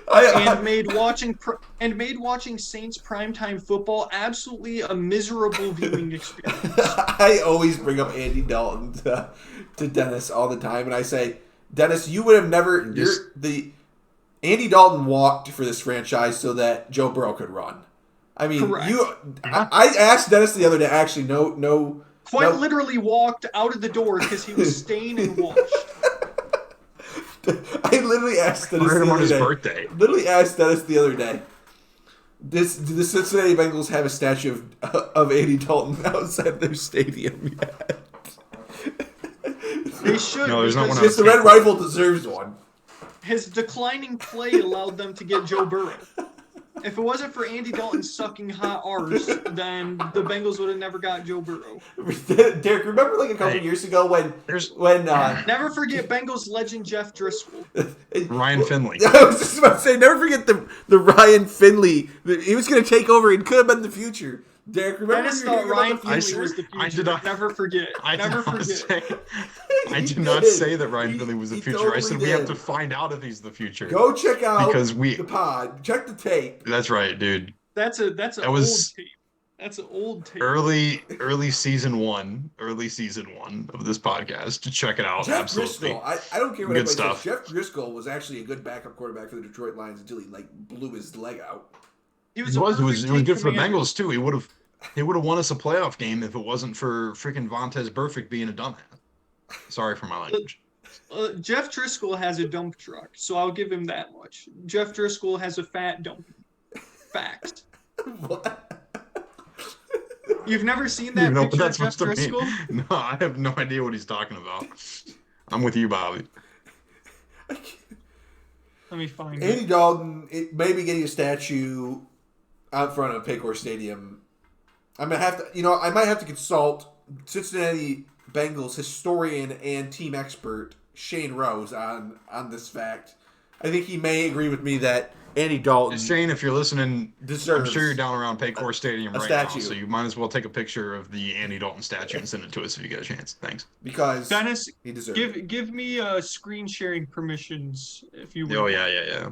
And made watching Saints primetime football absolutely a miserable viewing experience. I always bring up Andy Dalton to Dennis all the time, and I say, Dennis, you would have never. Andy Dalton walked for this franchise so that Joe Burrow could run. I mean, I asked Dennis the other day. Actually, literally walked out of the door because he was stained and washed. I literally asked Dennis the other day. Birthday. Literally asked Dennis the other day. Do the Cincinnati Bengals have a statue of Andy Dalton outside their stadium yet? They should. No, there's not one. The Red Rifle deserves one. His declining play allowed them to get Joe Burrow. If it wasn't for Andy Dalton sucking hot R's, then the Bengals would have never got Joe Burrow. Derek, remember like a couple years ago when never forget Bengals legend Jeff Driscoll. Ryan Finley. I was just about to say, never forget the Ryan Finley. He was going to take over and could have been the future. Derek, remember I thought Ryan Finley was the future. I did not, never forget. I did not say that Ryan Finley was the future. Totally I said we have to find out if he's the future. Go check out the pod. Check the tape. That's right, dude. That's an old tape. That's an old tape. Early season one of this podcast. To check it out. Jeff Absolutely. Driscoll, I don't care what Good anybody stuff. says. Jeff Driscoll was actually a good backup quarterback for the Detroit Lions until he blew his leg out. It was good for the Bengals too. He would have won us a playoff game if it wasn't for freaking Vontaze Burfict being a dumbass. Sorry for my language. Jeff Driscoll has a dump truck, so I'll give him that much. Jeff Driscoll has a fat dump. Facts. What? You've never seen I don't that even know what picture of that's Jeff supposed to Driscoll? mean. No, I have no idea what he's talking about. I'm with you, Bobby. Let me find Andy it. Dalton, it may be getting a statue out front of Paycor Stadium. I might have to consult Cincinnati Bengals historian and team expert Shane Rose on this fact. I think he may agree with me that Andy Dalton Shane, if you're listening, deserves I'm sure you're down around Paycor Stadium a right statue. now, so you might as well take a picture of the Andy Dalton statue and send it to us if you get a chance. Thanks. because Dennis, he deserves it. give me screen sharing permissions if you would. Oh, yeah.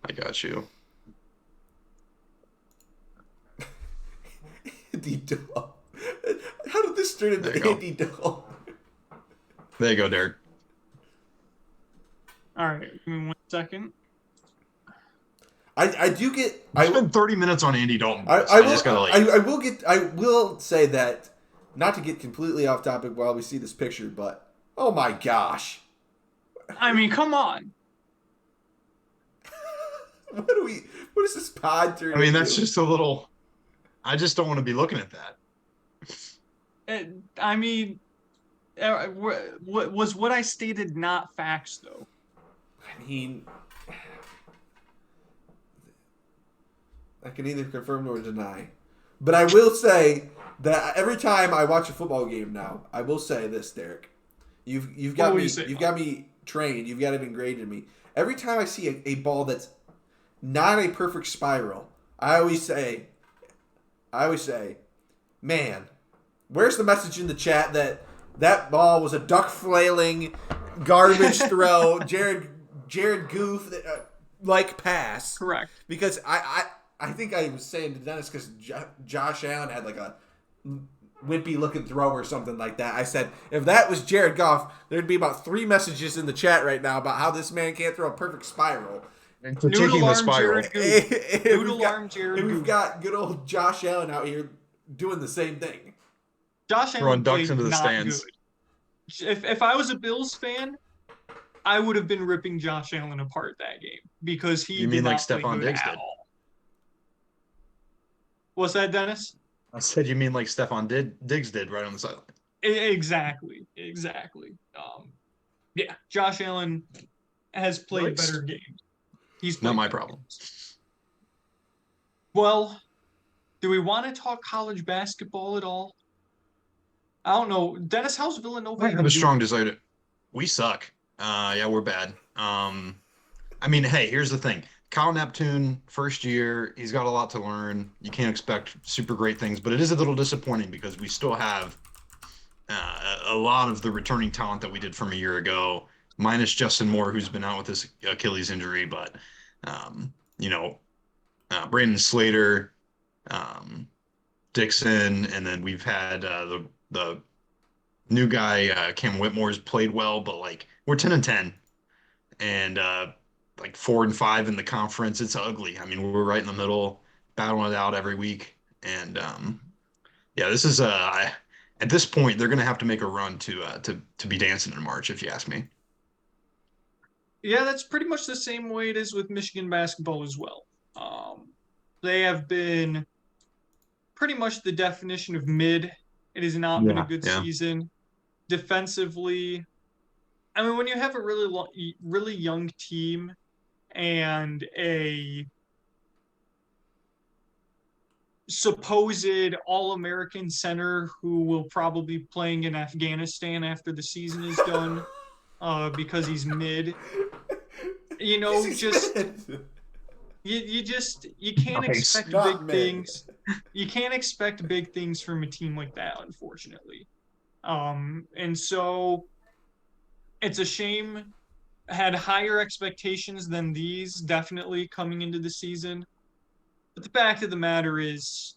I got you. Andy Dalton. How did this turn into Andy Dalton? There you go, Derek. All right, give me 1 second. I do get. I spent 30 minutes on Andy Dalton. I will say that, not to get completely off topic while we see this picture, but oh my gosh. I mean, come on. What is this pod turning? I mean, that's just a little. I just don't want to be looking at that. I mean, was what I stated not facts, though? I mean, I can neither confirm nor deny. But I will say that every time I watch a football game now, I will say this, Derek. You've got me trained. You've got it ingrained in me. Every time I see a ball that's not a perfect spiral, I always say, man, where's the message in the chat that ball was a duck flailing, garbage throw, Jared Goof like pass? Correct. Because I think I was saying to Dennis, because Josh Allen had like a wimpy looking throw or something like that. I said, if that was Jared Goff, there'd be about 3 messages in the chat right now about how this man can't throw a perfect spiral. And critiquing the spiral. And we've got good old Josh Allen out here doing the same thing. Josh Allen ducks into the not stands. Good. If I was a Bills fan, I would have been ripping Josh Allen apart that game because he. You mean like Stephon Stephon Diggs did? All. What's that, Dennis? I said you mean like Stephon Diggs did right on the sideline. Exactly. Yeah, Josh Allen has played better games. He's not my problem. Well, do we want to talk college basketball at all? I don't know. Dennis, how's Villanova? I have a strong desire to. We suck. Yeah, we're bad. I mean, hey, here's the thing. Kyle Neptune, first year, he's got a lot to learn. You can't expect super great things, but it is a little disappointing because we still have a lot of the returning talent that we did from a year ago, minus Justin Moore, who's been out with this Achilles injury. But, Brandon Slater, Dixon, and then we've had the new guy, Cam Whitmore's played well, but like we're 10-10 and like 4-5 in the conference. It's ugly. I mean, we're right in the middle, battling it out every week. And yeah, this is at this point they're going to have to make a run to be dancing in March, if you ask me. Yeah, that's pretty much the same way it is with Michigan basketball as well. They have been pretty much the definition of mid. It has not been a good season. Defensively, I mean, when you have a really young team and a supposed All-American center who will probably be playing in Afghanistan after the season is done because he's mid, you can't expect big things. You can't expect big things from a team like that, unfortunately. And so it's a shame. Had higher expectations than these, definitely, coming into the season. But the fact of the matter is,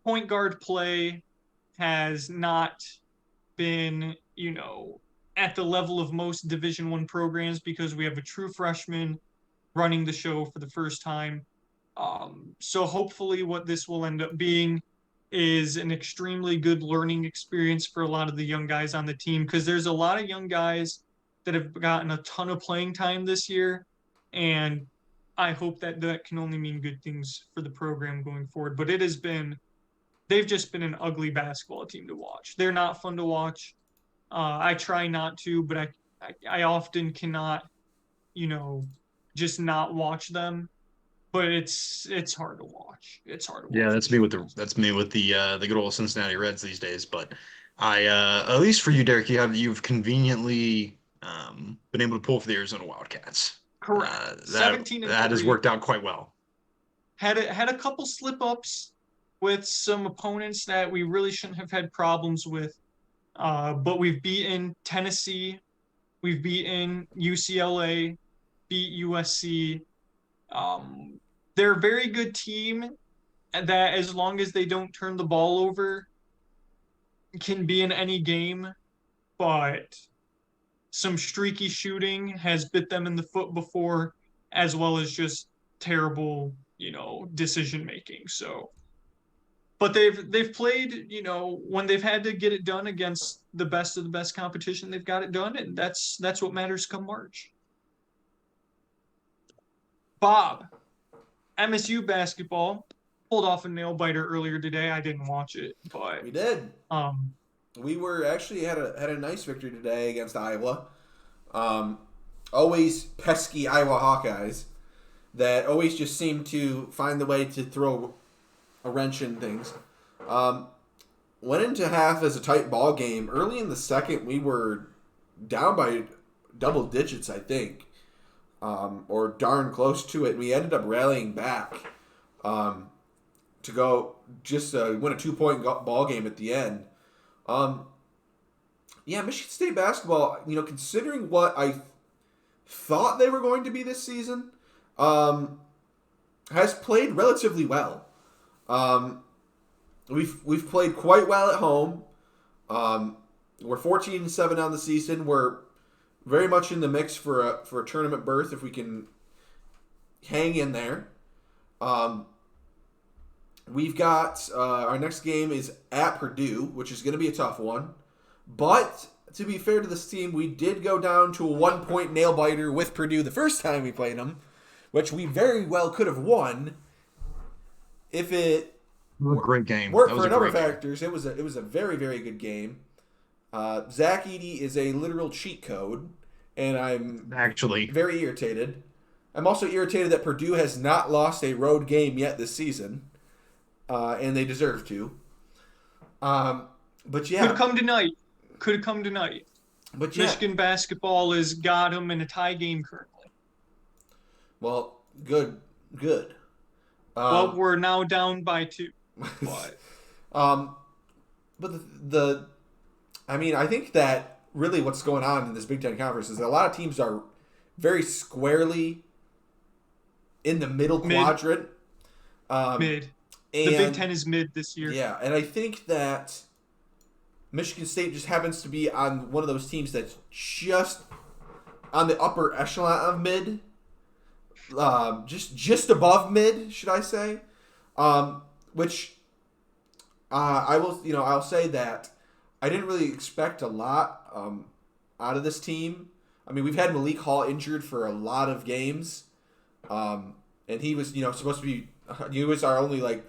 point guard play has not been, at the level of most Division I programs because we have a true freshman running the show for the first time. So hopefully what this will end up being is an extremely good learning experience for a lot of the young guys on the team, because there's a lot of young guys that have gotten a ton of playing time this year, and I hope that can only mean good things for the program going forward. But they've just been an ugly basketball team to watch. They're not fun to watch. I try not to, but I often cannot, just not watch them. But it's hard to watch. It's hard to watch. Yeah, that's me with the good old Cincinnati Reds these days. But I at least for you, Derek, you've conveniently been able to pull for the Arizona Wildcats. Correct. That 17 and that has 3. worked out quite well. Had a couple slip ups with some opponents that we really shouldn't have had problems with. But we've beaten Tennessee, we've beaten UCLA, beat USC. They're a very good team that, as long as they don't turn the ball over, can be in any game. But some streaky shooting has bit them in the foot before, as well as just terrible, decision making. So, but they've played, when they've had to get it done against the best of the best competition, they've got it done, and that's what matters come March. Bob, MSU basketball pulled off a nail biter earlier today. I didn't watch it, but We did. We were actually had a nice victory today against Iowa. Always pesky Iowa Hawkeyes that always just seem to find the way to throw a wrench in things. Went into half as a tight ball game. Early in the second, we were down by double digits, I think, or darn close to it. We ended up rallying back to go just win a 2-point ball game at the end. Yeah, Michigan State basketball, considering what I thought they were going to be this season, has played relatively well. We've played quite well at home. We're 14-7 on the season. We're very much in the mix for a tournament berth if we can hang in there. We've got our next game is at Purdue, which is going to be a tough one. But to be fair to this team, we did go down to a 1-point nail biter with Purdue the first time we played them, which we very well could have won if it Great game. worked for a number of factors. It was a very, very good game. Zach Edey is a literal cheat code, and I'm Actually very irritated. I'm also irritated that Purdue has not lost a road game yet this season, and they deserve to. But yeah, could have come tonight. But yeah, Michigan basketball has got them in a tie game currently. Well, good. Well, we're now down by 2. But but I think that really what's going on in this Big Ten Conference is that a lot of teams are very squarely in the middle quadrant. Mid. The Big Ten is mid this year. Yeah, and I think that Michigan State just happens to be on one of those teams that's just on the upper echelon of mid. Just above mid, should I say? Which I'll say that I didn't really expect a lot out of this team. I mean, we've had Malik Hall injured for a lot of games, and he was supposed to be. He was our only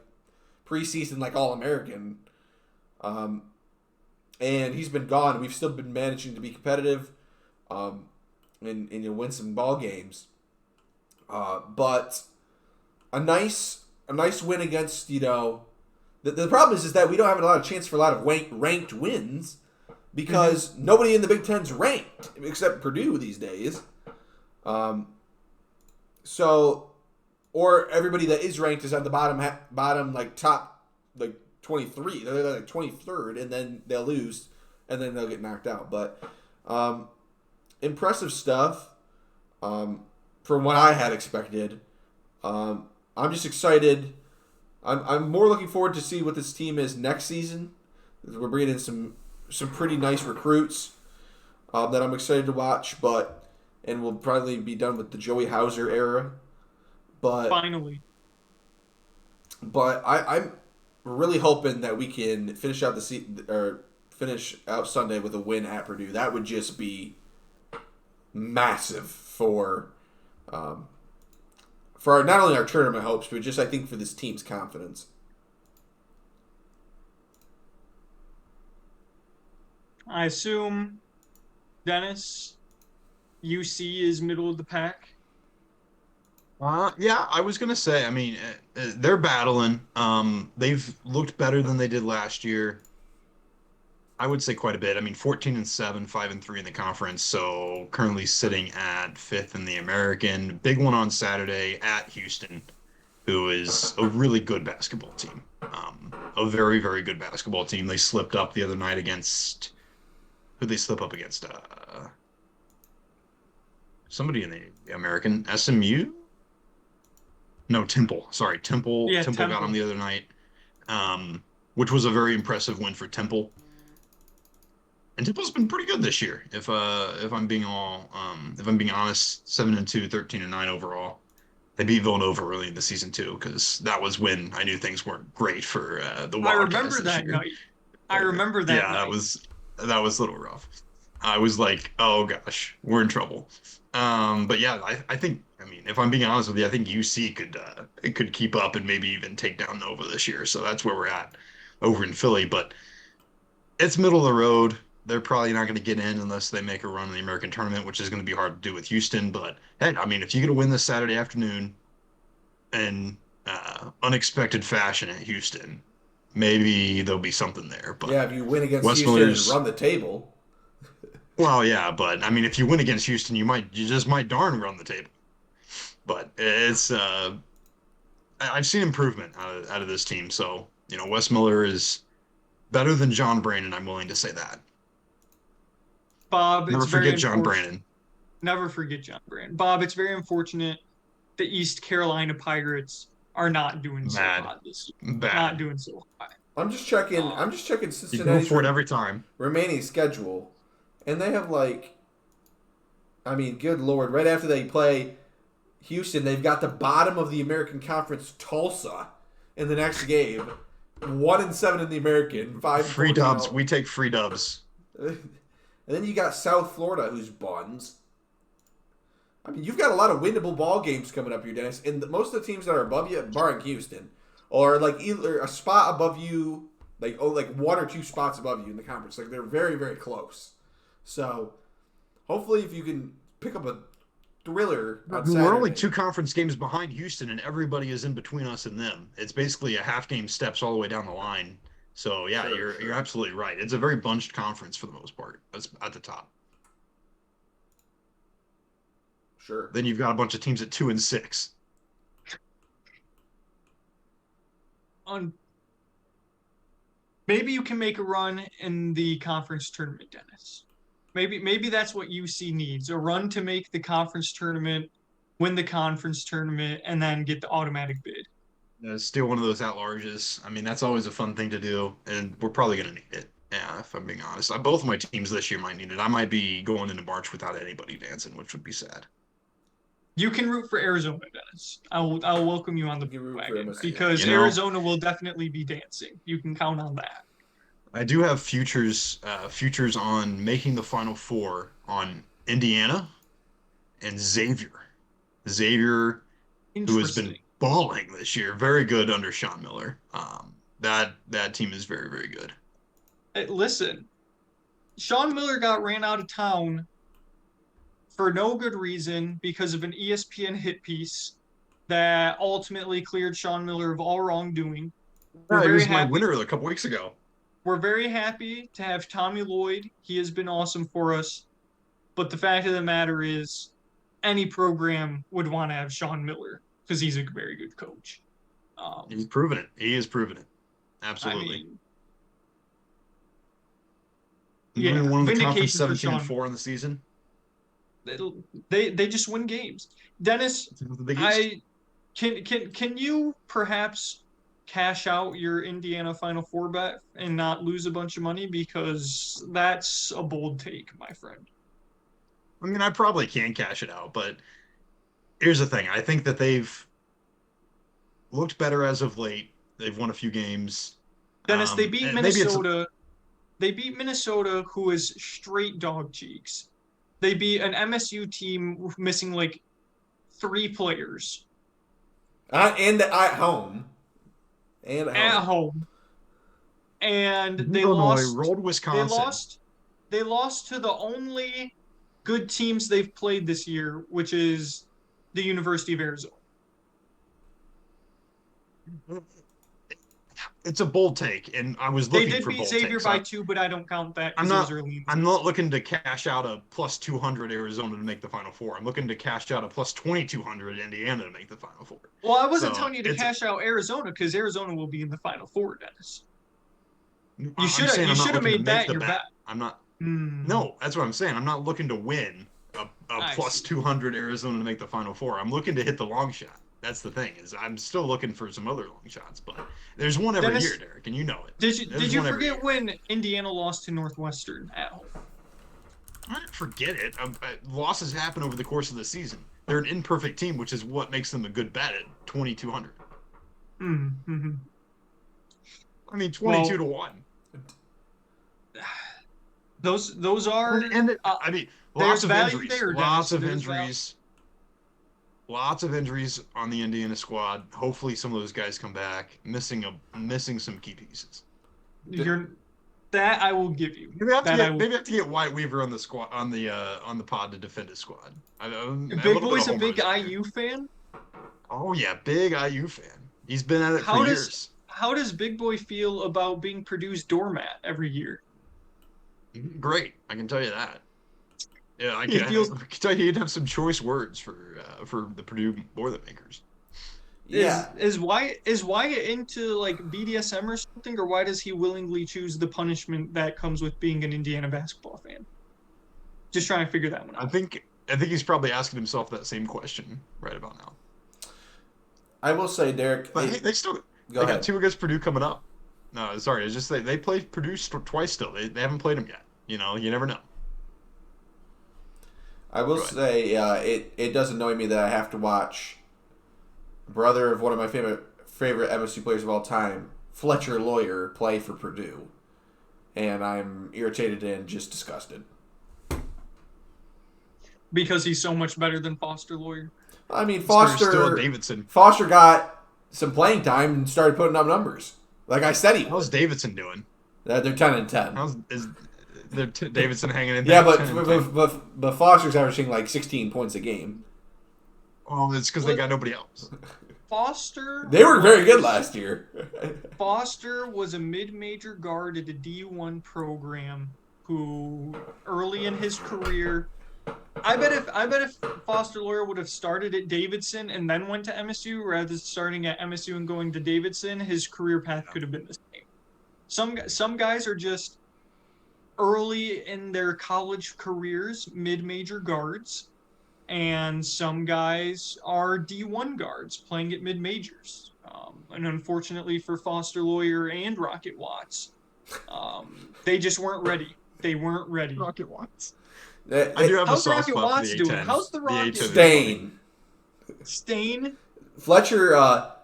preseason All-American, and he's been gone. We've still been managing to be competitive, and win some ball games. But a nice win against the problem is that we don't have a lot of chance for a lot of ranked wins because nobody in the Big Ten's ranked except Purdue these days. Or everybody that is ranked is at the bottom top 23. They're 23rd, and then they'll lose, and then they'll get knocked out. But impressive stuff from what I had expected. I'm just excited. I'm more looking forward to see what this team is next season. We're bringing in some pretty nice recruits that I'm excited to watch. And we'll probably be done with the Joey Hauser era. But finally. But I'm really hoping that we can finish out finish out Sunday with a win at Purdue. That would just be massive for for not only our tournament hopes, but just I think for this team's confidence. I assume, Dennis, UC is middle of the pack. Yeah, I was gonna say. I mean, they're battling. They've looked better than they did last year. I would say quite a bit. I mean, 14-7, 5-3 in the conference. So currently sitting at 5th in the American. Big one on Saturday at Houston, who is a really good basketball team. A very, very good basketball team. They slipped up the other night against. Who'd they slip up against? Somebody in the American. SMU? No, Temple. Sorry, Temple. Yeah, Temple got Temple. them the other night, which was a very impressive win for Temple. And Temple's been pretty good this year. If I'm being honest, 7-2, 13-9 overall. They beat Villanova early in the season too, because that was when I knew things weren't great for the Wildcats. I remember this that year. night. I remember that. Yeah, night. that was a little rough. I was like, oh gosh, we're in trouble. But yeah, I think, I mean, if I'm being honest with you, I think UC could keep up and maybe even take down Nova this year. So that's where we're at over in Philly. But it's middle of the road. They're probably not going to get in unless they make a run in the American tournament, which is going to be hard to do with Houston. But hey, I mean, if you get a win this Saturday afternoon in unexpected fashion at Houston, maybe there'll be something there. But yeah, if you win against Wes Houston Miller's, and run the table. well, yeah, but I mean, if you win against Houston, you just might darn run the table. But it's I've seen improvement out of this team. So Wes Miller is better than John Brandon. I'm willing to say that. Bob, Never it's very forget John Brandon. Never forget John Brandon. Bob, it's very unfortunate the East Carolina Pirates are not doing so hot this year. Bad. Not doing so hot. I'm just checking You go Cincinnati's for it every time. remaining schedule, and they have good lord, right after they play Houston, they've got the bottom of the American Conference, Tulsa, in the next game. 1-7 in the American, 5 free dubs. We take free dubs. And then you got South Florida, who's buns. I mean, you've got a lot of winnable ball games coming up here, Dennis. And most of the teams that are above you, barring Houston, are like either a spot above you, like 1 or 2 spots above you in the conference. Like they're very, very close. So hopefully, if you can pick up a thriller on Saturday. We're only 2 conference games behind Houston, and everybody is in between us and them. It's basically a half game steps all the way down the line. So yeah, you're absolutely right. It's a very bunched conference for the most part. That's at the top. Sure. Then you've got a bunch of teams at 2 and 6. Maybe you can make a run in the conference tournament, Dennis. Maybe that's what UC needs, a run to make the conference tournament, win the conference tournament, and then get the automatic bid. Steal one of those at-larges. I mean, that's always a fun thing to do, and we're probably going to need it. Yeah, if I'm being honest. Both of my teams this year might need it. I might be going into March without anybody dancing, which would be sad. You can root for Arizona, Dennis. I'll welcome you on the wagon because Arizona will definitely be dancing. You can count on that. I do have futures on making the Final Four on Indiana and Xavier. Xavier, who has been balling this year, very good under Sean Miller. That team is very, very good. Hey, listen, Sean Miller got ran out of town for no good reason because of an ESPN hit piece that ultimately cleared Sean Miller of all wrongdoing. He was my winner a couple weeks ago. We're very happy to have Tommy Lloyd. He has been awesome for us. But the fact of the matter is, any program would want to have Sean Miller because he's a very good coach. He's proven it. He has proven it. Absolutely. Yeah, won the conference 17-4 in the season. They just win games. Dennis, can you perhaps cash out your Indiana Final Four bet and not lose a bunch of money, because that's a bold take, my friend. I mean, I probably can cash it out, but here's the thing. I think that they've looked better as of late. They've won a few games. Dennis, they beat Minnesota. They beat Minnesota, who is straight dog cheeks. They beat an MSU team missing like 3 players. And at home. And at home. And they Illinois lost. rolled Wisconsin. They lost to the only good teams they've played this year, which is the University of Arizona. It's a bold take, and I was looking for bold takes. They did beat Xavier by 2, but I don't count that. I'm not looking to cash out a plus 200 Arizona to make the Final Four. I'm looking to cash out a plus 2,200 Indiana to make the Final Four. Well, I wasn't telling you to cash out Arizona because Arizona will be in the Final Four, Dennis. You should have made that your bet. I'm not. No, that's what I'm saying. I'm not looking to win a plus 200 Arizona to make the Final Four. I'm looking to hit the long shot. That's the thing, is I'm still looking for some other long shots, but there's one every year, Derek, and you know it. Did you forget when Indiana lost to Northwestern at home? I didn't forget it. Losses happen over the course of the season. They're an imperfect team, which is what makes them a good bet at 2,200. Mm-hmm. I mean, 22 to 1. Those are. I mean, lots of injuries. Lots of injuries on the Indiana squad. Hopefully, some of those guys come back. Missing some key pieces. That I will give you. Maybe I have to get White Weaver on the squad on the pod to defend his squad. Big Boy's a big IU fan. Oh yeah, big IU fan. He's been at it for years. How does Big Boy feel about being Purdue's doormat every year? Great, I can tell you that. Yeah, I can tell you he'd have some choice words for the Purdue Boilermakers. Yeah. Is Wyatt into like BDSM or something, or why does he willingly choose the punishment that comes with being an Indiana basketball fan? Just trying to figure that one out. I think he's probably asking himself that same question right about now. I will say, Derek. But hey, they got 2 against Purdue coming up. No, sorry, it's just they played Purdue twice still. They haven't played them yet. You know, you never know. I will say it does annoy me that I have to watch brother of one of my favorite MSU players of all time, Fletcher Lawyer, play for Purdue, and I'm irritated and just disgusted. Because he's so much better than Foster Lawyer. I mean, Still Davidson. Foster got some playing time and started putting up numbers. Like I said, how's Davidson doing? They're 10-10. Is Davidson hanging in there? Yeah, but Foster's averaging like 16 points a game. Well, it's because they got nobody else. They were very good last year. Foster was a mid-major guard at a D1 program who, early in his career, I bet if Foster Lawyer would have started at Davidson and then went to MSU rather than starting at MSU and going to Davidson, his career path could have been the same. Some guys are just early in their college careers, mid-major guards, and some guys are D1 guards playing at mid-majors. And unfortunately for Foster Lawyer and Rocket Watts, they just weren't ready. They weren't ready. Rocket Watts. I do have How's a soft Rocket spot Watts for the A10. doing? How's the Rocket Stain? Fletcher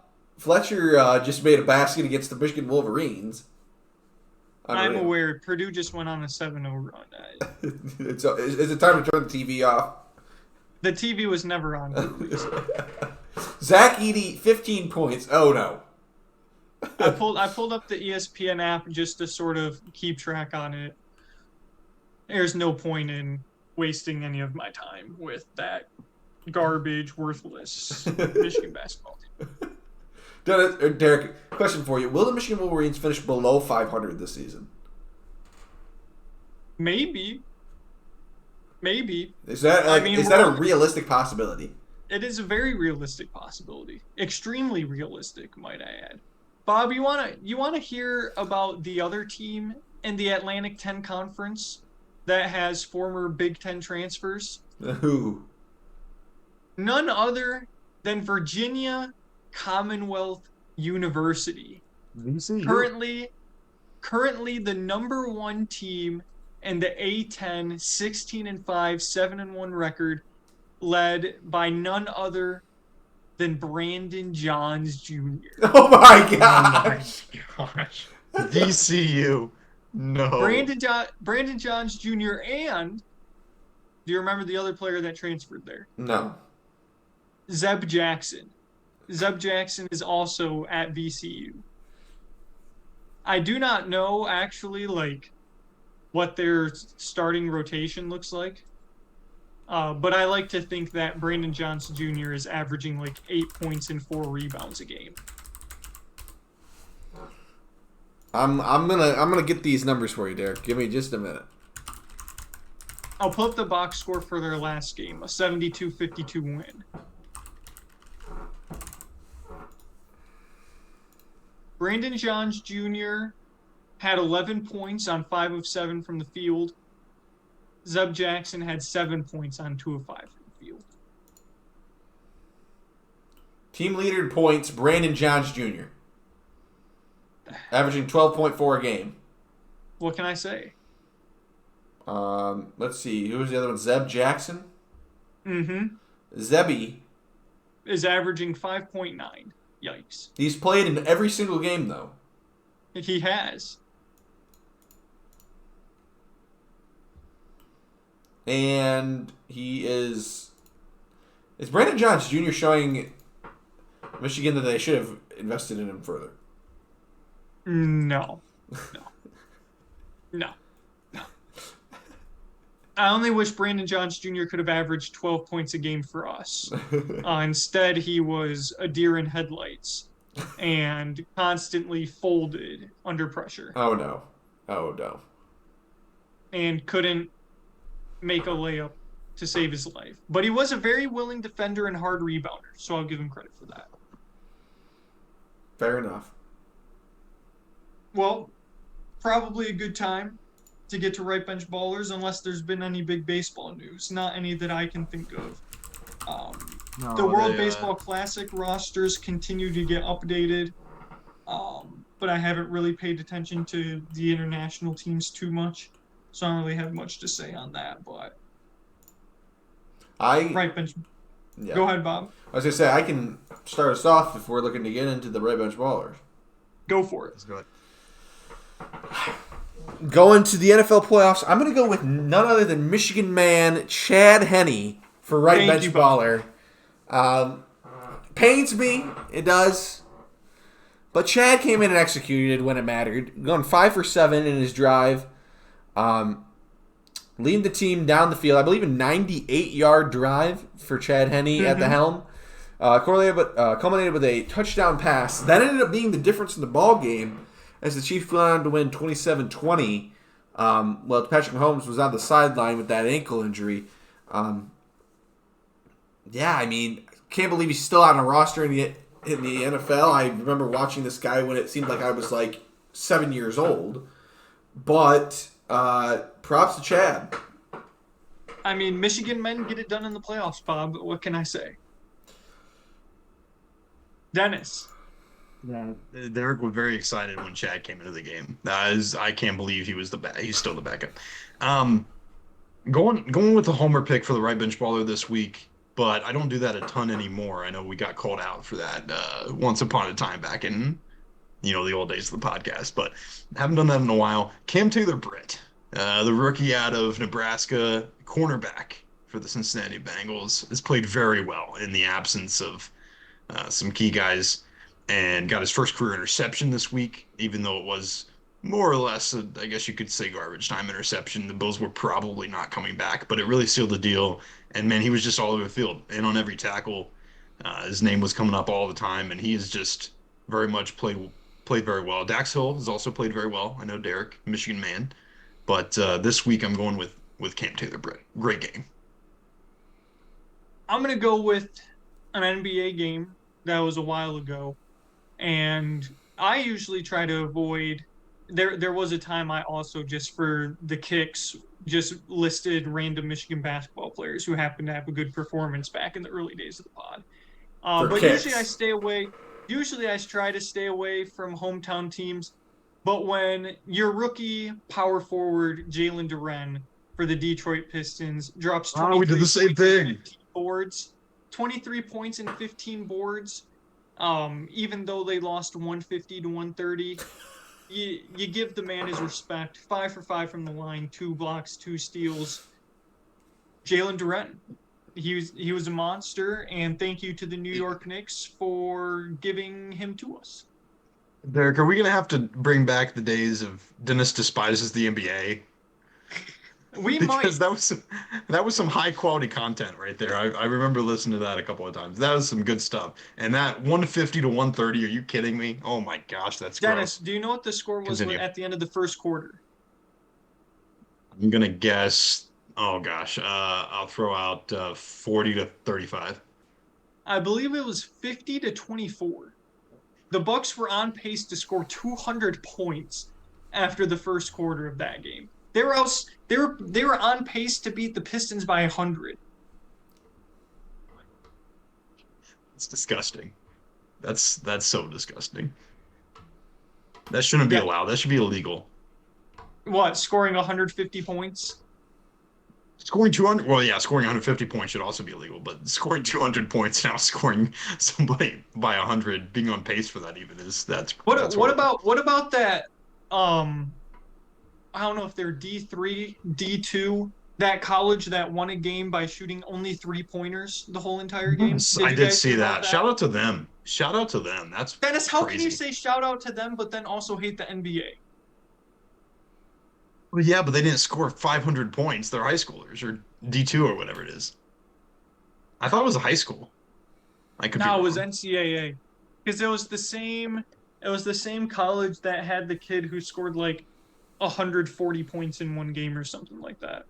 just made a basket against the Michigan Wolverines. I'm aware. Purdue just went on a 7-0 run. Is it time to turn the TV off? The TV was never on. Zach Edey, 15 points. Oh no. I pulled up the ESPN app just to sort of keep track on it. There's no point in wasting any of my time with that garbage, worthless Michigan basketball team. Derek, question for you. Will the Michigan Wolverines finish below 500 this season? Maybe. Is that a realistic possibility? It is a very realistic possibility. Extremely realistic, might I add. Bob, you wanna hear about the other team in the Atlantic 10 Conference that has former Big Ten transfers? Who? None other than Virginia Commonwealth University. VCU. Currently the number 1 team in the A10, 16-5, 7-1 record, led by none other than Brandon Johns Jr. Oh my gosh! VCU. No. Brandon Johns Jr. and do you remember the other player that transferred there? No. Zeb Jackson. Zeb Jackson is also at VCU. I do not know actually what their starting rotation looks like. But I like to think that Brandon Johnson Jr. is averaging 8 points and 4 rebounds a game. I'm gonna get these numbers for you, Derek. Give me just a minute. I'll pull up the box score for their last game, a 72-52 win. Brandon Johns Jr. had 11 points on 5 of 7 from the field. Zeb Jackson had 7 points on 2 of 5 from the field. Team leader in points, Brandon Johns Jr. Averaging 12.4 a game. What can I say? Let's see. Who was the other one? Zeb Jackson? Mm-hmm. Zebby is averaging 5.9. Yikes. He's played in every single game, though. He has. And he is... Is Brandon Johns Jr. showing Michigan that they should have invested in him further? No. No. I only wish Brandon Johns Jr. could have averaged 12 points a game for us. Instead, he was a deer in headlights and constantly folded under pressure. Oh, no. And couldn't make a layup to save his life. But he was a very willing defender and hard rebounder, so I'll give him credit for that. Fair enough. Well, probably a good time to get to Right Bench Ballers, unless there's been any big baseball news. Not any that I can think of. The World Baseball Classic rosters continue to get updated, but I haven't really paid attention to the international teams too much, so I don't really have much to say on that. But Right Bench. Yeah. Go ahead, Bob. I was gonna say I can start us off if we're looking to get into the Right Bench Ballers. Go for it. Let's go ahead. Going to the NFL playoffs, I'm going to go with none other than Michigan man Chad Henne for Right Bench Baller. Pains me, it does. But Chad came in and executed when it mattered. Going 5 for 7 in his drive. Leading the team down the field. I believe a 98-yard drive for Chad Henne at the helm. Culminated with a touchdown pass. That ended up being the difference in the ball game, as the Chiefs went on to win 27-20. Well, Patrick Mahomes was on the sideline with that ankle injury. Can't believe he's still on a roster in the NFL. I remember watching this guy when it seemed like I was 7 years old. But props to Chad. I mean, Michigan men get it done in the playoffs, Bob. What can I say? Dennis. Yeah, Derek was very excited when Chad came into the game. I can't believe he was he's still the backup. Going with the homer pick for the Right Bench Baller this week, but I don't do that a ton anymore. I know we got called out for that once upon a time back in the old days of the podcast, but haven't done that in a while. Cam Taylor-Britt, the rookie out of Nebraska, cornerback for the Cincinnati Bengals, has played very well in the absence of some key guys, and got his first career interception this week, even though it was more or less, I guess you could say, garbage time interception. The Bills were probably not coming back, but it really sealed the deal. And, man, he was just all over the field and on every tackle. His name was coming up all the time, and he has just very much played very well. Dax Hill has also played very well. I know Derek, Michigan man. But this week I'm going with Cam Taylor-Britt. Great game. I'm going to go with an NBA game that was a while ago. And I usually try to avoid – there was a time I also, just for the kicks, just listed random Michigan basketball players who happened to have a good performance back in the early days of the pod. But kicks. Usually I try to stay away from hometown teams. But when your rookie power forward, Jalen Duren, for the Detroit Pistons, drops 23 we did the same thing. 23 points and 15 boards, even though they lost 150-130, you give the man his respect. 5 for 5 from the line, 2 blocks, 2 steals. Jalen Duren. he was a monster, and thank you to the New York Knicks for giving him to us. Derek, are we gonna have to bring back the days of Dennis despises the NBA? We Because might. that was some high quality content right there. I remember listening to that a couple of times. That was some good stuff. And that 150 to 130, are you kidding me? Oh my gosh, that's Dennis, gross. do you know what the score was Continue. at the end of the first quarter? I'm gonna guess. Oh gosh, I'll throw out 40 to 35. I believe it was 50 to 24. The Bucks were on pace to score 200 points after the first quarter of that game. They were on pace to beat the Pistons by 100. It's disgusting. That's so disgusting. That shouldn't be allowed. That should be illegal. What, scoring 150 points? Scoring 200, well, yeah, scoring 150 points should also be illegal, but scoring 200 points now, scoring somebody by 100, being on pace for that even that's What about that? I don't know if they're D3, D2, that college that won a game by shooting only 3-pointers the whole entire game. I did see that. Shout out to them. Shout out to them. That's Dennis, how crazy. can you say shout out to them, but then also hate the NBA? Well, yeah, but they didn't score 500 points. They're high schoolers or D2 or whatever it is. I thought it was a high school. No, it was NCAA. Because it was the same college that had the kid who scored like 140 points in one game or something like that.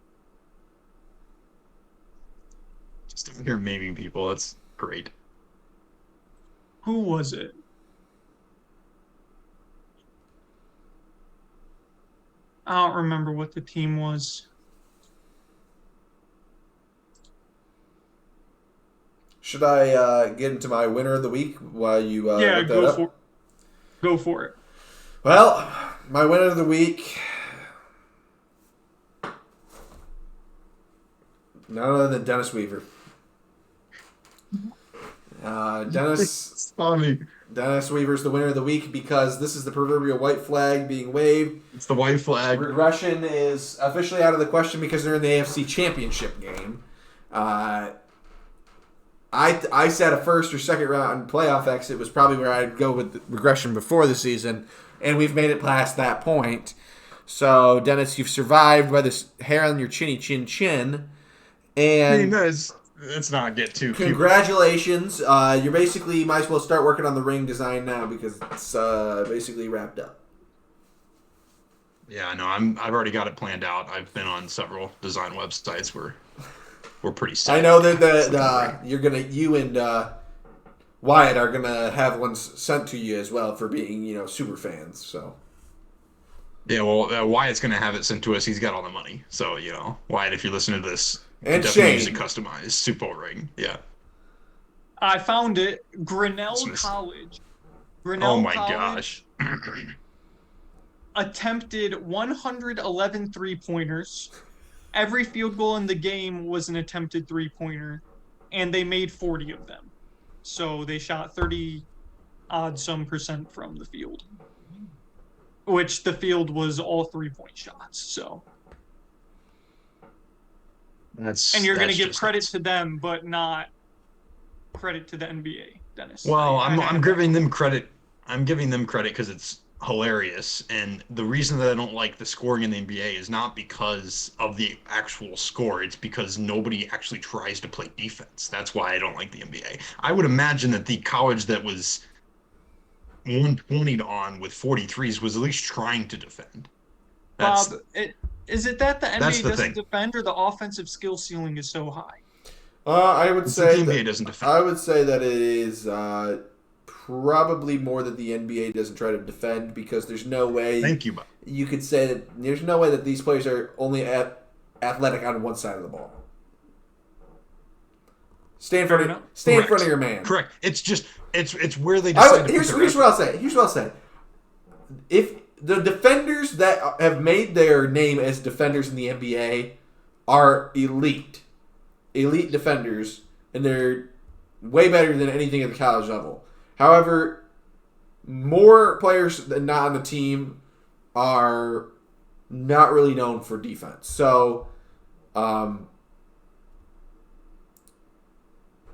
Just over here maiming people. That's great. Who was it? I don't remember what the team was. Should I get into my winner of the week while you yeah, look that up? Go for it. Well, my winner of the week, none other than Dennis Weaver. Dennis Weaver's the winner of the week because this is the proverbial white flag being waved. It's the white flag. Regression is officially out of the question because they're in the AFC Championship game. I said a first or second round playoff exit was probably where I'd go with regression before the season, and we've made it past that point. So, Dennis, you've survived by this hair on your chinny chin. And let's not get too cute. Congratulations. You might as well start working on the ring design now because it's basically wrapped up. Yeah, no, I've already got it planned out. I've been on several design websites where we're pretty set. I know that you and Wyatt are gonna have ones sent to you as well for being super fans. So yeah, well, Wyatt's gonna have it sent to us. He's got all the money, so Wyatt, if you're listening to this, and definitely Shane, use a customized Super Bowl ring. Yeah, I found it. Grinnell College. Oh my gosh. Attempted 111 3-pointers. Every field goal in the game was an attempted 3-pointer, and they made 40 of them. So they shot 30-odd% from the field, which the field was all 3-point shots. So, and you're going to give credit to them, but not credit to the NBA, Dennis. Well, I'm giving them credit. I'm giving them credit because it's hilarious, and the reason that I don't like the scoring in the NBA is not because of the actual score, it's because nobody actually tries to play defense. That's why I don't like the NBA. I would imagine that the college that was 120 on with 43s was at least trying to defend. Is it that the NBA doesn't defend, or the offensive skill ceiling is so high? I would say the NBA doesn't defend. I would say that it is probably more that the NBA doesn't try to defend, because there's no way. Thank you. You could say that there's no way that these players are only athletic on one side of the ball. Stay in front of your man. Correct. It's just it's where they decide. Here's what I'll say. If the defenders that have made their name as defenders in the NBA are elite defenders, and they're way better than anything at the college level. However, more players than not on the team are not really known for defense. So,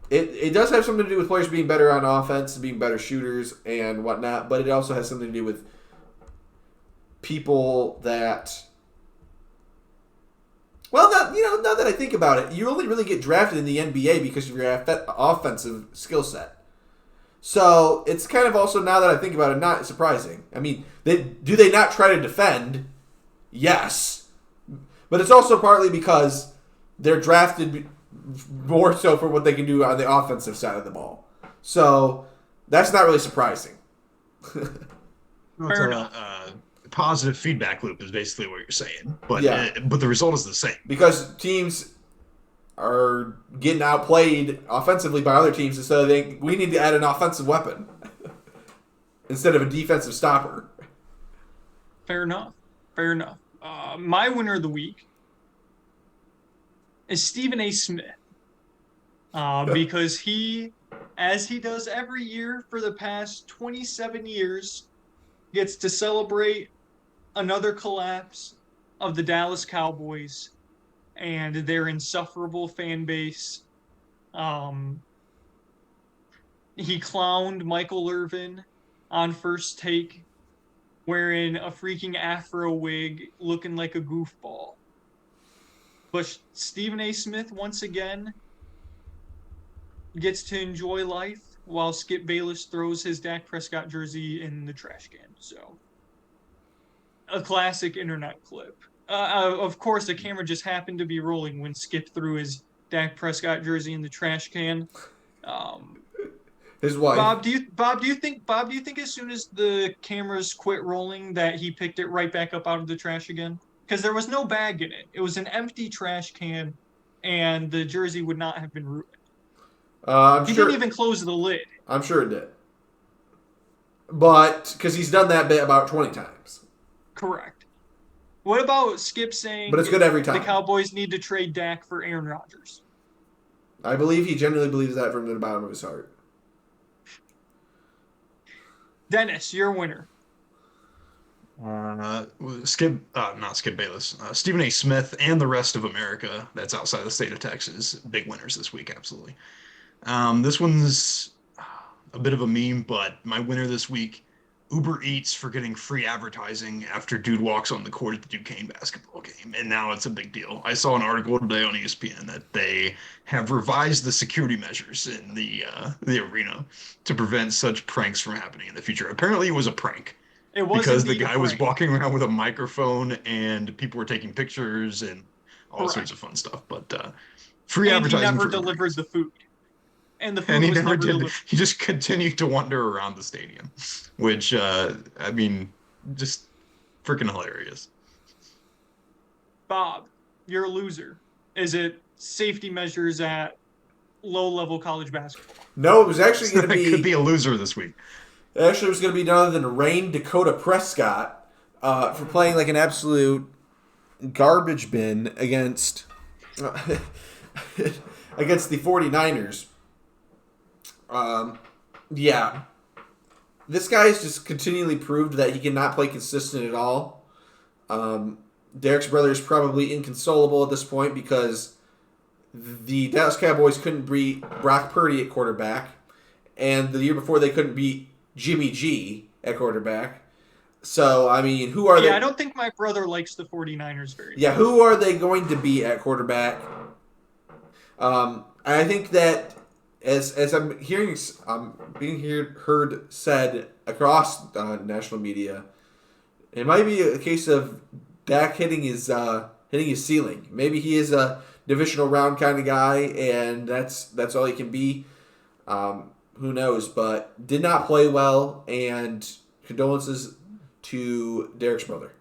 It does have something to do with players being better on offense and being better shooters and whatnot, but it also has something to do with people that. Well, now that I think about it, you only really get drafted in the NBA because of your offensive skill set. So it's kind of also, now that I think about it, not surprising. I mean, do they not try to defend? Yes. But it's also partly because they're drafted more so for what they can do on the offensive side of the ball. So that's not really surprising. Fair enough. Positive feedback loop is basically what you're saying, but but the result is the same because teams are getting outplayed offensively by other teams, and so we need to add an offensive weapon instead of a defensive stopper. Fair enough. My winner of the week is Stephen A. Smith, because he, as he does every year for the past 27 years, gets to celebrate another collapse of the Dallas Cowboys and their insufferable fan base. He clowned Michael Irvin on First Take wearing a freaking afro wig looking like a goofball. But Stephen A. Smith, once again, gets to enjoy life while Skip Bayless throws his Dak Prescott jersey in the trash can. So, a classic internet clip. Of course, the camera just happened to be rolling when Skip threw his Dak Prescott jersey in the trash can. His wife. Bob, do you think as soon as the cameras quit rolling that he picked it right back up out of the trash again? Because there was no bag in it. It was an empty trash can, and the jersey would not have been ruined. He didn't even close the lid. I'm sure it did. But, because he's done that bit about 20 times. Correct. What about Skip saying but it's good every time. The Cowboys need to trade Dak for Aaron Rodgers? I believe he genuinely believes that from the bottom of his heart. Dennis, your winner. Not Skip Bayless. Stephen A. Smith and the rest of America that's outside the state of Texas. Big winners this week, absolutely. This one's a bit of a meme, but my winner this week, Uber Eats for getting free advertising after dude walks on the court at the Duquesne basketball game, and now it's a big deal. I saw an article today on ESPN that they have revised the security measures in the arena to prevent such pranks from happening in the future. Apparently, it was a prank. It was because the guy was walking around with a microphone and people were taking pictures and all sorts of fun stuff. But free advertising. He never delivered the food. And the food and he was never did. delivered. He just continued to wander around the stadium, which I mean, just freaking hilarious. Bob, you're a loser. Is it safety measures at low-level college basketball? No, it was actually going to be. It could be a loser this week. It actually was going to be none other than Rain Dakota Prescott for playing like an absolute garbage bin against against the 49ers. Yeah. This guy has just continually proved that he cannot play consistent at all. Derek's brother is probably inconsolable at this point because the Dallas Cowboys couldn't beat Brock Purdy at quarterback, and the year before they couldn't beat Jimmy G at quarterback. So, I mean, who are they? Yeah, I don't think my brother likes the 49ers very much. Yeah, who are they going to be at quarterback? I think that as I'm hearing, being heard said across national media, it might be a case of Dak hitting his ceiling. Maybe he is a divisional round kind of guy, and that's all he can be. Who knows? But did not play well, and condolences to Derek's brother.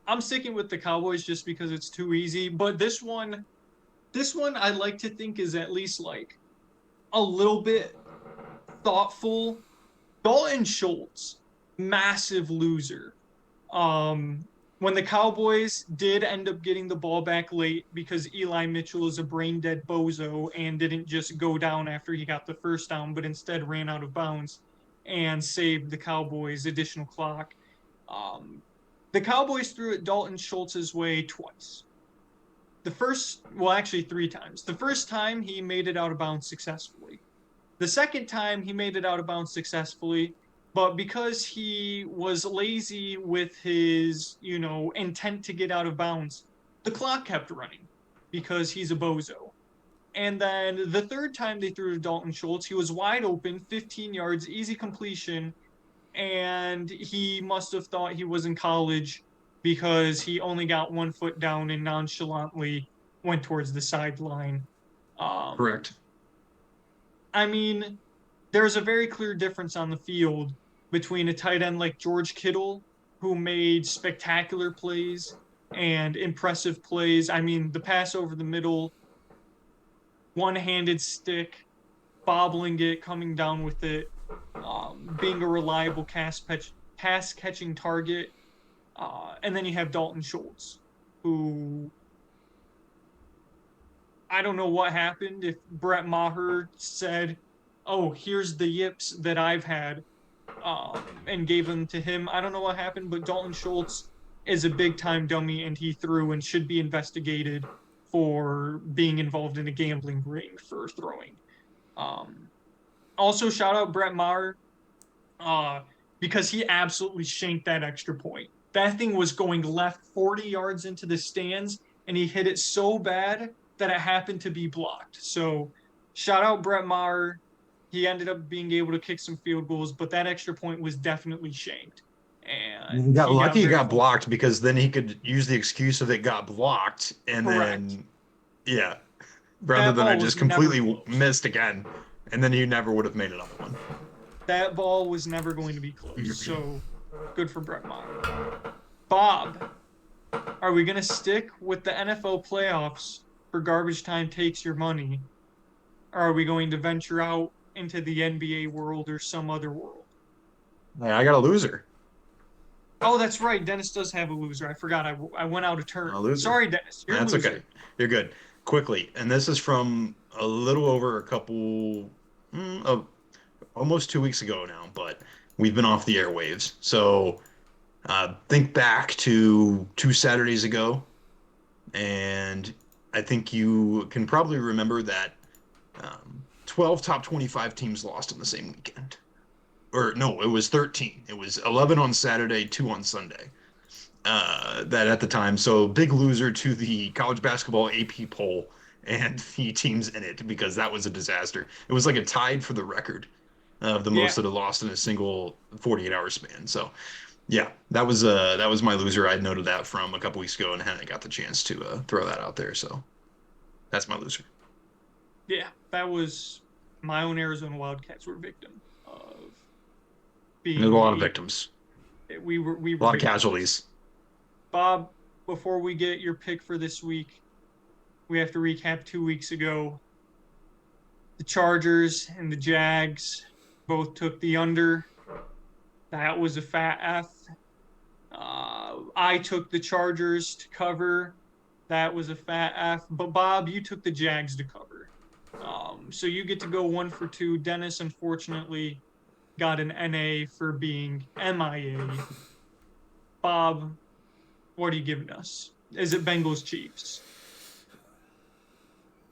I'm sticking with the Cowboys just because it's too easy. But this one I like to think is at least like a little bit thoughtful. Dalton Schultz, massive loser. When the Cowboys did end up getting the ball back late because Eli Mitchell is a brain-dead bozo and didn't just go down after he got the first down, but instead ran out of bounds and saved the Cowboys additional clock. The Cowboys threw it Dalton Schultz's way twice. actually 3 times. The first time he made it out of bounds successfully. The second time he made it out of bounds successfully, but because he was lazy with his, intent to get out of bounds, the clock kept running because he's a bozo. And then the third time they threw to Dalton Schultz, he was wide open, 15 yards, easy completion, and he must have thought he was in college because he only got 1 foot down and nonchalantly went towards the sideline. Correct. I mean, there's a very clear difference on the field between a tight end like George Kittle, who made spectacular plays and impressive plays. I mean, the pass over the middle, one-handed stick, bobbling it, coming down with it, being a reliable pass-catching target. And then you have Dalton Schultz, who I don't know what happened. If Brett Maher said, "Oh, here's the yips that I've had," and gave them to him, I don't know what happened. But Dalton Schultz is a big-time dummy, and he threw and should be investigated for being involved in a gambling ring for throwing. Also, shout out Brett Maher because he absolutely shanked that extra point. That thing was going left 40 yards into the stands, and he hit it so bad that it happened to be blocked. So shout out Brett Maher. He ended up being able to kick some field goals, but that extra point was definitely shanked. And he got lucky it got blocked because then he could use the excuse of it got blocked and then, yeah, rather than it just completely missed again. And then he never would have made another one. That ball was never going to be close. So good for Brett Maher. Bob, are we going to stick with the NFL playoffs for garbage time takes your money? Or are we going to venture out into the NBA world or some other world? Yeah, I got a loser. Oh, that's right. Dennis does have a loser. I forgot. I went out of turn. Sorry, Dennis. You're a loser. That's okay. You're good. Quickly. And this is from a little over almost 2 weeks ago now, but we've been off the airwaves. So think back to 2 Saturdays ago, and I think you can probably remember that 12 top 25 teams lost in the same weekend. Or no, it was 13. It was 11 on Saturday, 2 on Sunday. That at the time. So big loser to the college basketball AP poll and the teams in it because that was a disaster. It was like a tied for the record of the most that had lost in a single 48-hour span. So yeah, that was my loser. I noted that from a couple weeks ago and hadn't got the chance to throw that out there. So that's my loser. Yeah, that was my own Arizona Wildcats were victim of being. There's a lot of victims. We were a lot of casualties. Bob, before we get your pick for this week, we have to recap 2 weeks ago. The Chargers and the Jags both took the under. That was a fat F. I took the Chargers to cover. That was a fat F. But Bob, you took the Jags to cover. So you get to go 1 for 2. Dennis, unfortunately, got an NA for being MIA. Bob, what are you giving us? Is it Bengals Chiefs?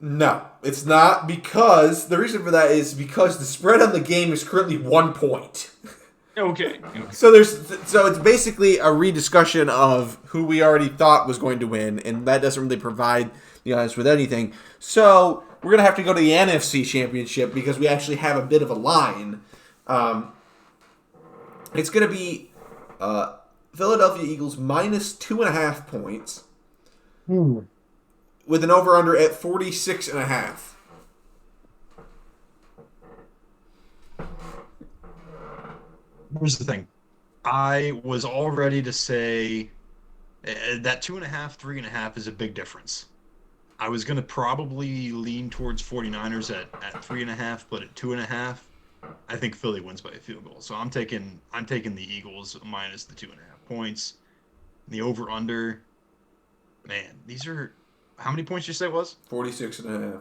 No, it's not, because the reason for that is because the spread on the game is currently 1 point. Okay. So it's basically a rediscussion of who we already thought was going to win, and that doesn't really provide the audience with anything. So we're gonna have to go to the NFC Championship because we actually have a bit of a line. It's gonna be Philadelphia Eagles minus 2.5 points. With an over-under at 46.5. Here's the thing. I was all ready to say that 2.5, 3.5 is a big difference. I was going to probably lean towards 49ers at 3.5, but at 2.5, I think Philly wins by a field goal. So I'm taking the Eagles minus the 2.5 points. The over-under, man, these are... How many points did you say it was? 46.5.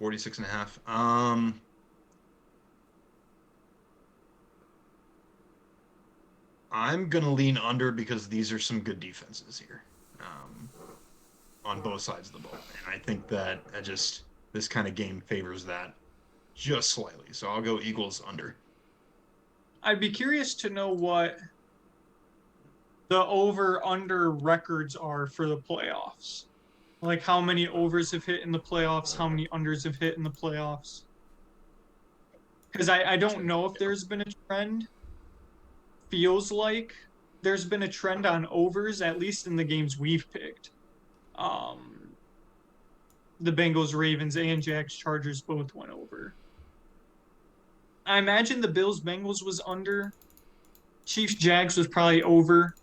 46.5. I'm going to lean under because these are some good defenses here. on both sides of the ball, and I think that this kind of game favors that just slightly. So I'll go Eagles under. I'd be curious to know what the over-under records are for the playoffs. Like how many overs have hit in the playoffs, how many unders have hit in the playoffs. Because I don't know if there's been a trend. Feels like there's been a trend on overs, at least in the games we've picked. The Bengals, Ravens, and Jags, Chargers both went over. I imagine the Bills, Bengals was under. Chiefs, Jags was probably over.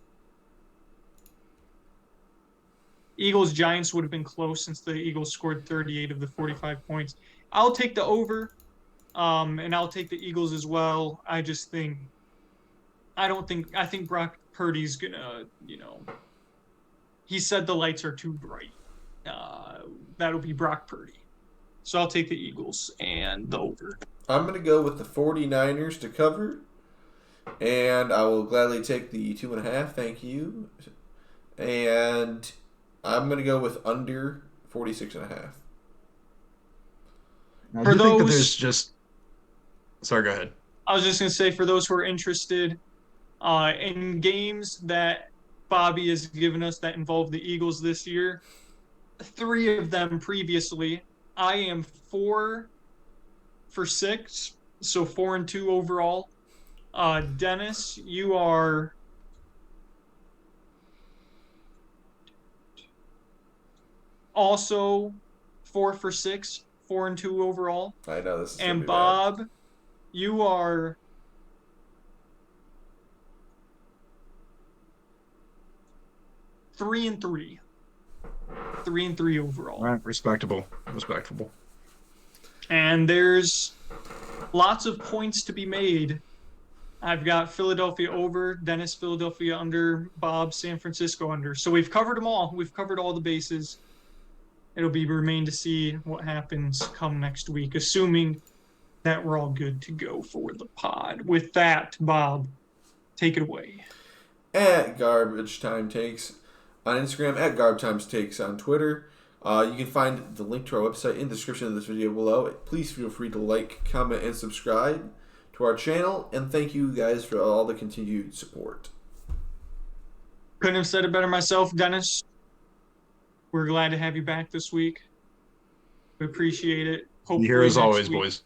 Eagles, Giants would have been close since the Eagles scored 38 of the 45 points. I'll take the over, and I'll take the Eagles as well. I think Brock Purdy's gonna, he said the lights are too bright. That'll be Brock Purdy. So I'll take the Eagles and the over. I'm going to go with the 49ers to cover, and I will gladly take the 2.5. Thank you. And I'm going to go with under 46.5. For those, that there's just. Sorry, go ahead. I was just going to say, for those who are interested, in games that Bobby has given us that involve the Eagles this year, 3 of them previously, I am 4 for 6, so 4-2 overall. Dennis, you are also 4 for 6, 4-2 overall. I know this is. And Bob, you are 3-3. 3-3 overall. All right, respectable. And there's lots of points to be made. I've got Philadelphia over, Dennis Philadelphia under, Bob San Francisco under. So we've covered them all. We've covered all the bases. It'll remain to see what happens come next week, assuming that we're all good to go for the pod. With that, Bob, take it away. At Garbage Time Takes on Instagram, at Garbage Time Takes on Twitter. You can find the link to our website in the description of this video below. Please feel free to like, comment, and subscribe to our channel. And thank you guys for all the continued support. Couldn't have said it better myself, Dennis. We're glad to have you back this week. We appreciate it. Hopefully here as always, boys.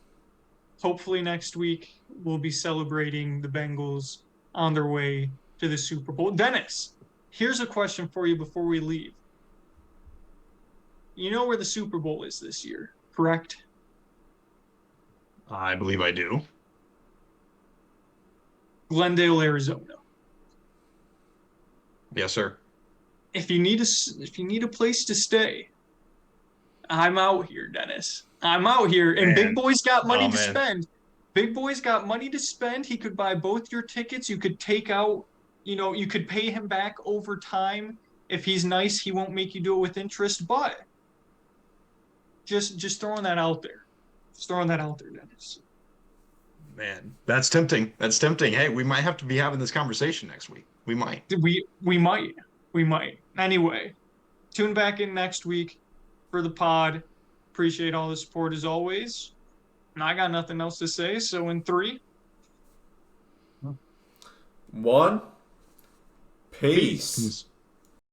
Hopefully next week we'll be celebrating the Bengals on their way to the Super Bowl. Dennis, here's a question for you before we leave. You know where the Super Bowl is this year, correct? I believe I do. Glendale, Arizona. Yes, sir. If you need a place to stay, I'm out here, Dennis. I'm out here, and Big Boy's got money to spend. Big Boy's got money to spend. He could buy both your tickets. You could take out, you could pay him back over time. If he's nice, he won't make you do it with interest, but just throwing that out there. Just throwing that out there, Dennis. Man, that's tempting. Hey, we might have to be having this conversation next week. We might. We might. Anyway, tune back in next week for the pod. Appreciate all the support as always. And I got nothing else to say, so in 3, 1, peace.